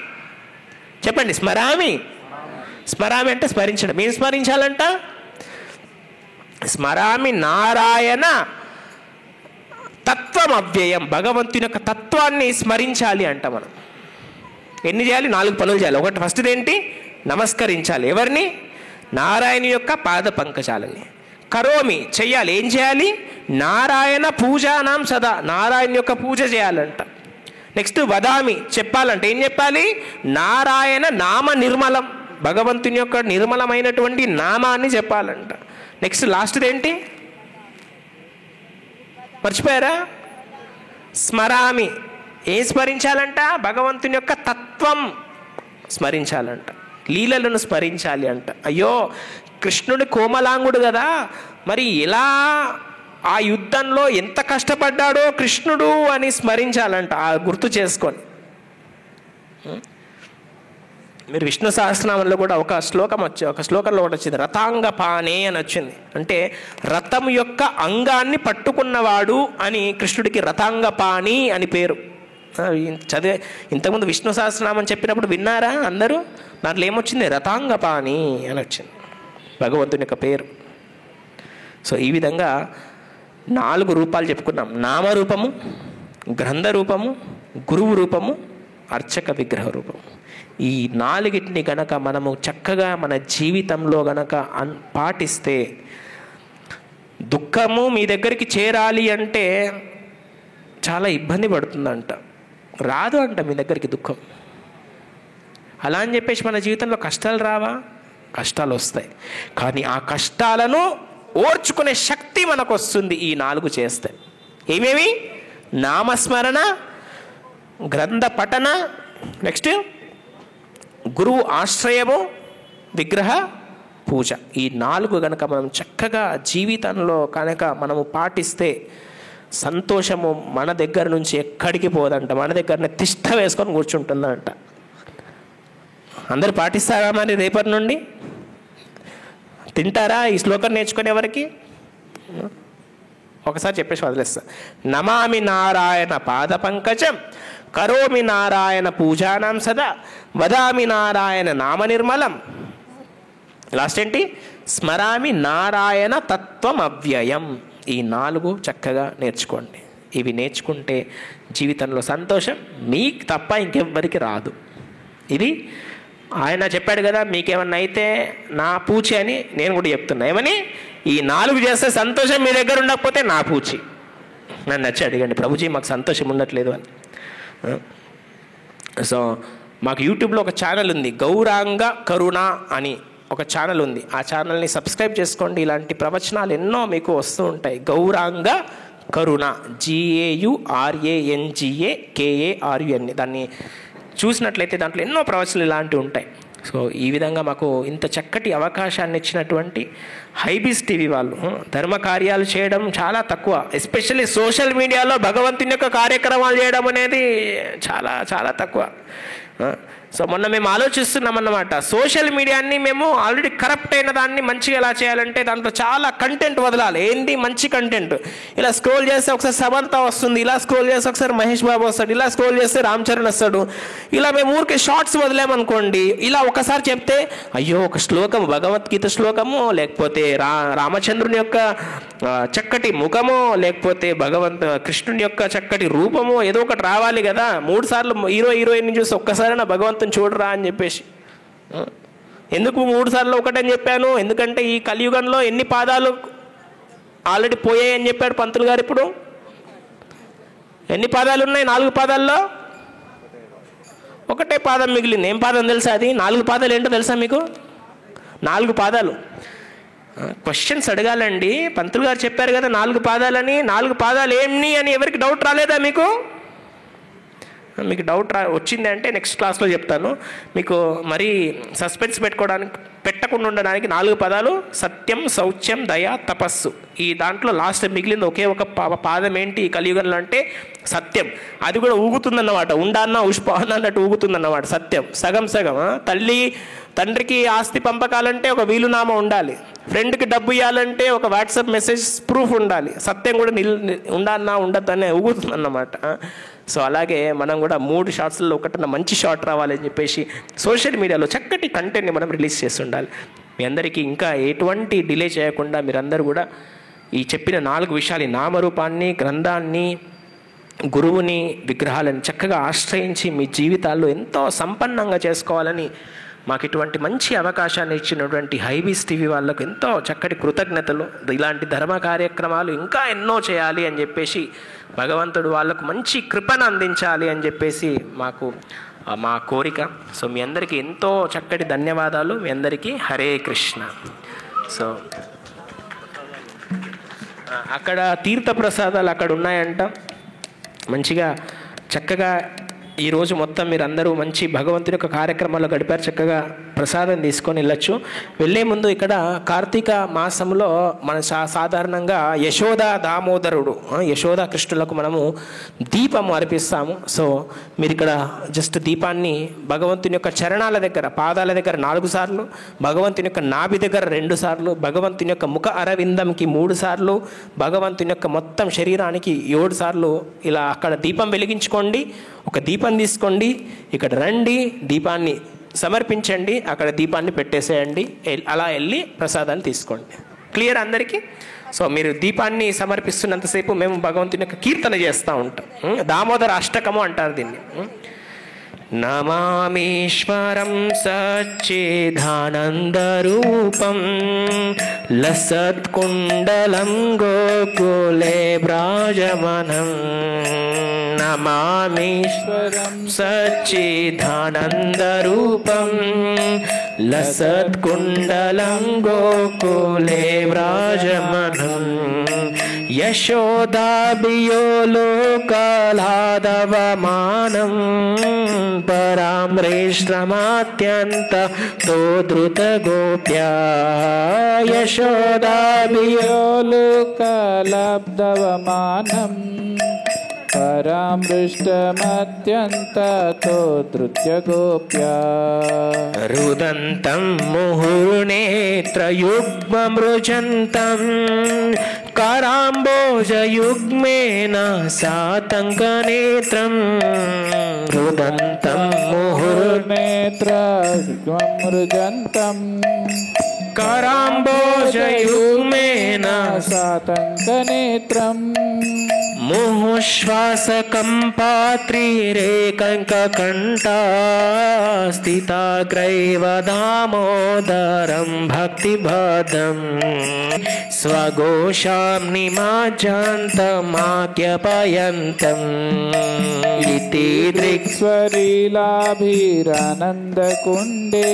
చెప్పండి, స్మరామి. స్మరామి అంటే స్మరించడం. ఏం స్మరించాలంట? స్మరామి నారాయణ తత్వం అవ్యయం. భగవంతుని యొక్క తత్వాన్ని స్మరించాలి అంట మనం. ఎన్ని చేయాలి? 4 పనులు చేయాలి. ఒకటి, ఫస్ట్ ఏంటి? నమస్కరించాలి. ఎవరిని? నారాయణ యొక్క పాద పంకజాలని. కరోమి, చెయ్యాలి. ఏం చేయాలి? నారాయణ పూజానాం సదా. నారాయణ యొక్క పూజ చేయాలంట. నెక్స్ట్ వదామి, చెప్పాలంటే ఏం చెప్పాలి? నారాయణ నామ నిర్మలం. భగవంతుని యొక్క నిర్మలమైనటువంటి నామాన్ని చెప్పాలంట. నెక్స్ట్ లాస్ట్ది ఏంటి? మర్చిపోయారా? స్మరామి. ఏం స్మరించాలంట? భగవంతుని యొక్క తత్వం స్మరించాలంట. లీలలను స్మరించాలి అంట. అయ్యో కృష్ణుడి కోమలాంగుడు కదా, మరి ఎలా ఆ యుద్ధంలో ఎంత కష్టపడ్డాడో కృష్ణుడు అని స్మరించాలంట. ఆ గుర్తు చేసుకొని. మీరు విష్ణు సహస్రనామంలో కూడా ఒక శ్లోకంలో ఒకటి వచ్చింది, రథాంగ పానే అని వచ్చింది. అంటే రథం యొక్క అంగాన్ని పట్టుకున్నవాడు అని కృష్ణుడికి రథాంగ పాణి అని పేరు. చదివే ఇంతకుముందు విష్ణు సహస్రనామం చెప్పినప్పుడు విన్నారా అందరూ? దాంట్లో ఏమొచ్చింది? రథాంగ పాణి అని వచ్చింది భగవంతుని యొక్క పేరు. సో ఈ విధంగా 4 రూపాలు చెప్పుకున్నాం. నామరూపము, గ్రంథ రూపము, గురువు రూపము, అర్చక విగ్రహ రూపము. ఈ 4టిని గనక మనము చక్కగా మన జీవితంలో గనక పాటిస్తే దుఃఖము మీ దగ్గరికి చేరాలి అంటే చాలా ఇబ్బంది పడుతుందంట, రాదు అంట మీ దగ్గరికి దుఃఖం. అలా అని చెప్పేసి మన జీవితంలో కష్టాలు రావా? కష్టాలు వస్తాయి. కానీ ఆ కష్టాలను ఓర్చుకునే శక్తి మనకు వస్తుంది ఈ 4 చేస్తే. ఏమేమి? నామస్మరణ, గ్రంథ పఠన, నెక్స్ట్ గురువు ఆశ్రయము, విగ్రహ పూజ. ఈ 4 కనుక మనం చక్కగా జీవితంలో కనుక మనము పాటిస్తే సంతోషము మన దగ్గర నుంచి ఎక్కడికి పోదంట, మన దగ్గరనే తిష్ట వేసుకొని కూర్చుంటుందంట. అందరు పాటిస్తారా మరి రేపటి నుండి? తింటారా ఈ శ్లోకం నేర్చుకునే వరకు? ఒకసారి చెప్పేసి వదిలేస్తా. నమామి నారాయణ పాద పంకజం, కరోమి నారాయణ పూజానాం సదా, వదామి నారాయణ నామ నిర్మలం. లాస్ట్ ఏంటి? స్మరామి నారాయణ తత్వం అవ్యయం. ఈ 4 చక్కగా నేర్చుకోండి. ఇవి నేర్చుకుంటే జీవితంలో సంతోషం మీకు తప్ప ఇంకెవ్వరికి రాదు. ఇది ఆయన చెప్పాడు కదా, మీకేమన్నా అయితే నా పూచి అని నేను కూడా చెప్తున్నా. ఏమని? ఈ 4 చేస్తే సంతోషం మీ దగ్గర ఉండకపోతే నా పూచి. నన్ను వచ్చి అడిగండి, ప్రభుజీ మాకు సంతోషం ఉండట్లేదు అని. సో మాకు యూట్యూబ్లో ఒక ఛానల్ ఉంది, గౌరాంగ కరుణ అని ఒక ఛానల్ ఉంది. ఆ ఛానల్ని సబ్స్క్రైబ్ చేసుకోండి. ఇలాంటి ప్రవచనాలు ఎన్నో మీకు వస్తూ ఉంటాయి. గౌరాంగ కరుణ, GAURANGAKARUN. దాన్ని చూసినట్లయితే దాంట్లో ఎన్నో ప్రవచనాలు ఇలాంటివి ఉంటాయి. సో ఈ విధంగా మాకు ఇంత చక్కటి అవకాశాన్ని ఇచ్చినటువంటి హైబీస్ టీవీ వాళ్ళు ధర్మ కార్యాలు చేయడం చాలా తక్కువ. ఎస్పెషల్లీ సోషల్ మీడియాలో భగవంతుని యొక్క కార్యక్రమాలు చేయడం అనేది చాలా చాలా తక్కువ. సో మొన్న మేము ఆలోచిస్తున్నాం అన్నమాట, సోషల్ మీడియాని మేము ఆల్రెడీ కరప్ట్ అయిన దాన్ని మంచిగా ఎలా చేయాలంటే దాంట్లో చాలా కంటెంట్ వదలాలి. ఏంటి మంచి కంటెంట్? ఇలా స్క్రోల్ చేస్తే ఒకసారి సమంత వస్తుంది, ఇలా స్క్రోల్ చేస్తే ఒకసారి మహేష్ బాబు వస్తాడు, ఇలా స్క్రోల్ చేస్తే రామ్ చరణ్ వస్తాడు. ఇలా మేము ఊరికే షార్ట్స్ వదిలేమనుకోండి, ఇలా ఒకసారి చెప్తే అయ్యో ఒక శ్లోకం, భగవద్గీత శ్లోకము, లేకపోతే రామచంద్రుని యొక్క చక్కటి ముఖము, లేకపోతే కృష్ణుని యొక్క చక్కటి రూపము, ఏదో ఒకటి రావాలి కదా. 3 సార్లు హీరోయిన్ చూసి ఒక్కసారైనా భగవంతుని చూడరా అని చెప్పేసి. ఎందుకు 3 సార్లు ఒకటని చెప్పాను? ఎందుకంటే ఈ కలియుగంలో ఎన్ని పాదాలు ఆల్రెడీ పోయాయి అని చెప్పాడు పంతులు గారు. ఇప్పుడు ఎన్ని పాదాలు ఉన్నాయి? 4 పాదాల్లో ఒకటే పాదం మిగిలింది. ఏం పాదం తెలుసా అది? 4 పాదాలు ఏంటో తెలుసా మీకు? 4 పాదాలు. క్వశ్చన్స్ అడగాలండి. పంతులు గారు చెప్పారు కదా 4 పాదాలని. 4 పాదాలు ఏమి అని ఎవరికి డౌట్ రాలేదా మీకు? మీకు డౌట్ వచ్చింది అంటే నెక్స్ట్ క్లాస్లో చెప్తాను. మీకు మరీ సస్పెన్స్ పెట్టకుండా ఉండడానికి 4 పదాలు: సత్యం, శౌచ్యం, దయ, తపస్సు. ఈ దాంట్లో లాస్ట్ మిగిలింది ఒకే ఒక పాదం ఏంటి ఈ కలియుగంలో అంటే సత్యం. అది కూడా ఊగుతుందన్నమాట, ఉండాన్న ఉష్పాన్న అన్నట్టు ఊగుతుందన్నమాట. సత్యం సగం సగం. తండ్రికి ఆస్తి పంపకాలంటే ఒక వీలునామా ఉండాలి, ఫ్రెండ్కి డబ్బు ఇవ్వాలంటే ఒక వాట్సాప్ మెసేజ్ ప్రూఫ్ ఉండాలి. సత్యం కూడా ఉండాలన్నా ఉండద్దనే ఊగుతుందన్నమాట. సో అలాగే మనం కూడా 3 షార్ట్స్లో ఒకటన్నా మంచి షార్ట్ రావాలని చెప్పేసి సోషల్ మీడియాలో చక్కటి కంటెంట్ని మనం రిలీజ్ చేసి ఉండాలి. మీ అందరికీ ఇంకా ఎటువంటి డిలే చేయకుండా మీరందరూ కూడా ఈ చెప్పిన 4 విషయాలు, నామరూపాన్ని, గ్రంథాన్ని, గురువుని, విగ్రహాలను చక్కగా ఆశ్రయించి మీ జీవితాల్లో ఎంతో సంపన్నంగా చేసుకోవాలని మాకు ఇటువంటి మంచి అవకాశాన్ని ఇచ్చినటువంటి హైబీస్ టీవీ వాళ్ళకు ఎంతో చక్కటి కృతజ్ఞతలు. ఇలాంటి ధర్మ కార్యక్రమాలు ఇంకా ఎన్నో చేయాలి అని చెప్పేసి భగవంతుడు వాళ్ళకు మంచి కృపను అందించాలి అని చెప్పేసి మా కోరిక. సో మీ అందరికీ ఎంతో చక్కటి ధన్యవాదాలు. మీ అందరికీ హరే కృష్ణ. సో అక్కడ తీర్థప్రసాదాలు అక్కడ ఉన్నాయంట. మంచిగా చక్కగా ఈరోజు మొత్తం మీరు అందరూ మంచి భగవంతుని యొక్క కార్యక్రమాల్లో గడిపారు. చక్కగా ప్రసాదం తీసుకొని వెళ్ళచ్చు. వెళ్ళే ముందు ఇక్కడ కార్తీక మాసంలో మన సాధారణంగా యశోద దామోదరుడు, యశోద కృష్ణులకు మనము దీపం అర్పిస్తాము. సో మీరు ఇక్కడ జస్ట్ దీపాన్ని భగవంతుని యొక్క చరణాల దగ్గర, పాదాల దగ్గర 4 సార్లు, భగవంతుని యొక్క నాభి దగ్గర 2 సార్లు, భగవంతుని యొక్క ముఖ అరవిందంకి 3 సార్లు, భగవంతుని యొక్క మొత్తం శరీరానికి 7 సార్లు ఇలా అక్కడ దీపం వెలిగించుకోండి. ఒక దీపం తీసుకోండి, ఇక్కడ రండి, దీపాన్ని సమర్పించండి, అక్కడ దీపాన్ని పెట్టేసేయండి, అలా వెళ్ళి ప్రసాదాన్ని తీసుకోండి. క్లియర్ అందరికీ? సో మీరు దీపాన్ని సమర్పిస్తున్నంతసేపు మేము భగవంతుని యొక్క కీర్తన చేస్తూ ఉంటాం. దామోదర అష్టకము అంటారు దీన్ని. నమామీశ్వరం సచ్చిదానందరూపం లసత్కుండలం గోకులే వ్రాజమానం. నమామీశ్వరం సచ్చిదానందరూపం లసత్కుండలం గోకులే వ్రాజమానం. యశోదాభియో లోకలాదవమానం పరామ్రేష్ట్రమాత్యంత తోధృత గోప్యా. యశోదాభియో లోకలబ్ధవమానం పరామృష్టమత్యంతతో ధృత్య గోప్యా. రుదంతం ముహుర్నేత్రయుగ్మమృజంతం కరాంబోజయుగ్మేన సాతంకనేత్రం. రుదంతం ముహుర్నేత్రయుగ్మమృజంతం కరాంబోజయుగ్మేన సాతంకనేత్రం. ముహుశ్వాసకం పాత్రిరేకంకంఠా స్థితాగ్రైవ దామోదరం భక్తిభదం స్వఘోషాం నిమజ్జంతమాఖ్యపయంతం. ఇతి దృక్స్వరీలాభిరానందకుండే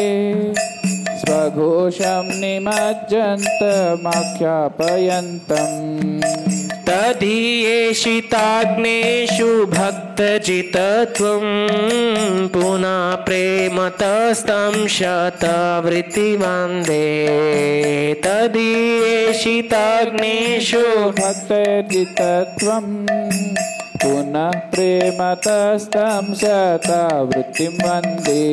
స్వఘోషం నిమజ్జంతమాఖ్యాపయంతం. తదీయేషితాగ్నేషు భక్తజితత్వం పునః ప్రేమతస్తం శతవృత్తివందే. తదీయేషితాగ్నేషు భక్తజితత్వం పునః ప్రేమతస్తం శతవృత్తిం వందే.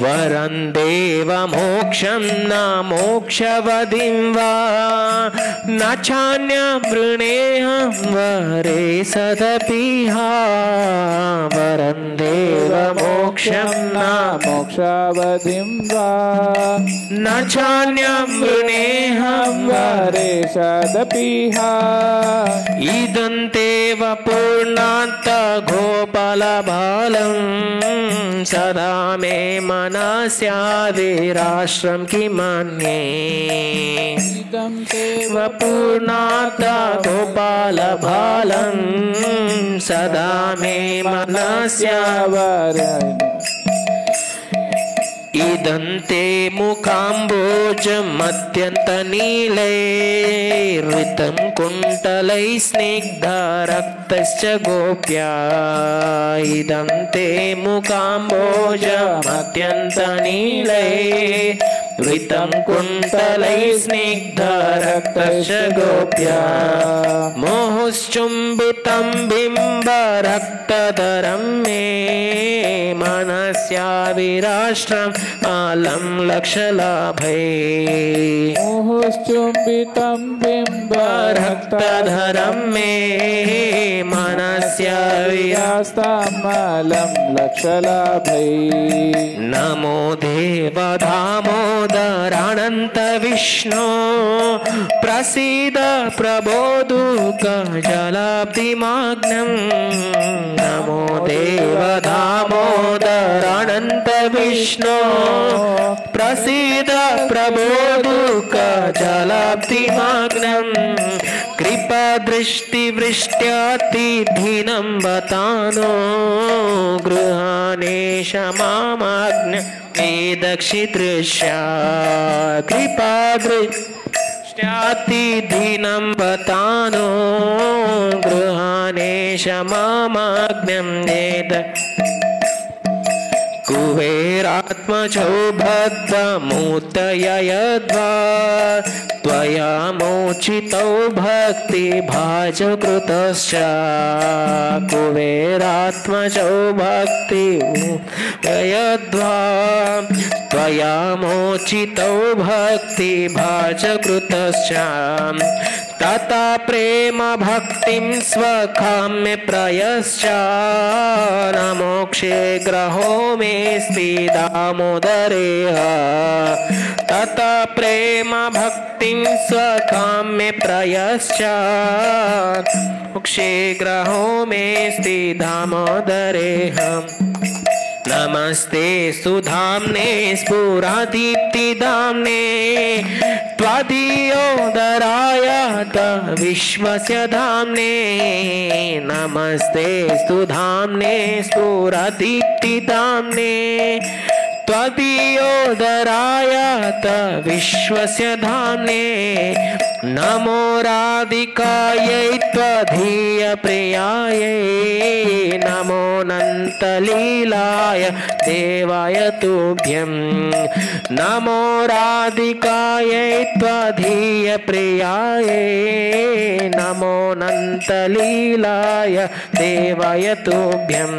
వరం దేవ మోక్షం న మోక్షవదిం వా న చాన్యమృణేహం వరే సదపిహా. వరం దేవ మోక్షం న మోక్షావధిం వా న చాన్యమృణేహం వరే సదపిహా. ఇదంతేవ పూర్ణాంత గోపాలబాలం సదా మే మనస్యాదిరాశ్రం కిమన్యే. ఇదం దేవ పూర్ణాంత గోపాలబాలం సదా మే మనస్యావ. ఇదంతే ముఖాంబోజమత్యంత నీలైర్వితం కుంటలై స్నిగ్ధ రక్తశ్చ గోప్యా. ఇదంతే ముఖాంబోజమత్యంత నీలైర్వితం కుంటలై స్నిగ్ధ రక్తశ్చ గోప్యా. మోహశ్చుంబితం బింబ రక్తధరం మే మనస్యావిరాష్ట్రం ఆలం లక్షలాభై. మోహశ్చుంబితం బింబ రక్తధరం మే మనస్యావిరాస్తామలం లక్షలాభై. నమో దేవ దామోదరానంత విష్ణు ప్రసీద ప్రబోధుక జలాబ్ధిమాగ్నం. నమో దేవ దామోదరానంత విష్ణు ప్రసీద ప్రబోధుక జలాబ్ధిమాగ్నం. కృపా దృష్టి వృష్ట్యాతిథినం వతానో గృహానేశ మామాజ్ఞ వేదక్షిదృశ్యా. కృపా దృష్ట్యాతిథినం వతానో గృహానేశ మామాజ్ఞం వేద. కుబేరాత్మజో భద్రమూర్తయద్వా त्वया मोचितौ भक्ति भाजकृतश्च. कुबेरात्मजौ भक्ति यद्वा त्वया मोचितौ भक्ति भाजकृतश्च. तथा प्रेम भक्तिं स्वकाम्य प्रयश्च न मोक्षे ग्रहो मेऽस्ति दामोदरेह. तथा प्रेम भक्तिं स्वकाम्य प्रयश्च मोक्षे ग्रहो मेऽस्ति दामोदरेह. नमस्ते सुधाम्ने स्फुरदीप्तिदाम्ने त्वदीयोदराय विश्वस्य धाम्ने नमस्ते सुधाम्ने स्फुरदीप्तिदाम्ने त्वदीयोदराय विश्वस्य धाम्ने नमो राधिकायै त्वदीयप्रियायै नमोऽनन्तलीलाय देवाय तुभ्यं नमो राधिकायै त्वदीयप्रियायै नमोऽनन्तलीलाय देवाय तुभ्यं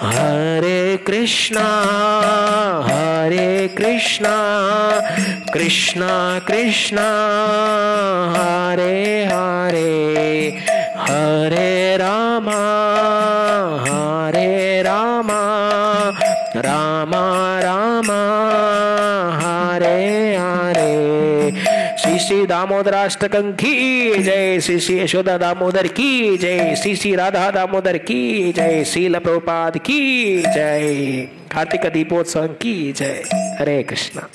हरे कृष्णा कृष्णा कृष्णा हरे हरे हरे राम राम राम हरे हरे। श्री श्री दामोदराष्टकं की जय, श्री श्री यशोदा दामोदर की जय, श्री श्री राधा दामोदर की जय, श्रील प्रभुपाद की जय, कार्तिक दीपोत्सव की जय। हरे कृष्णा।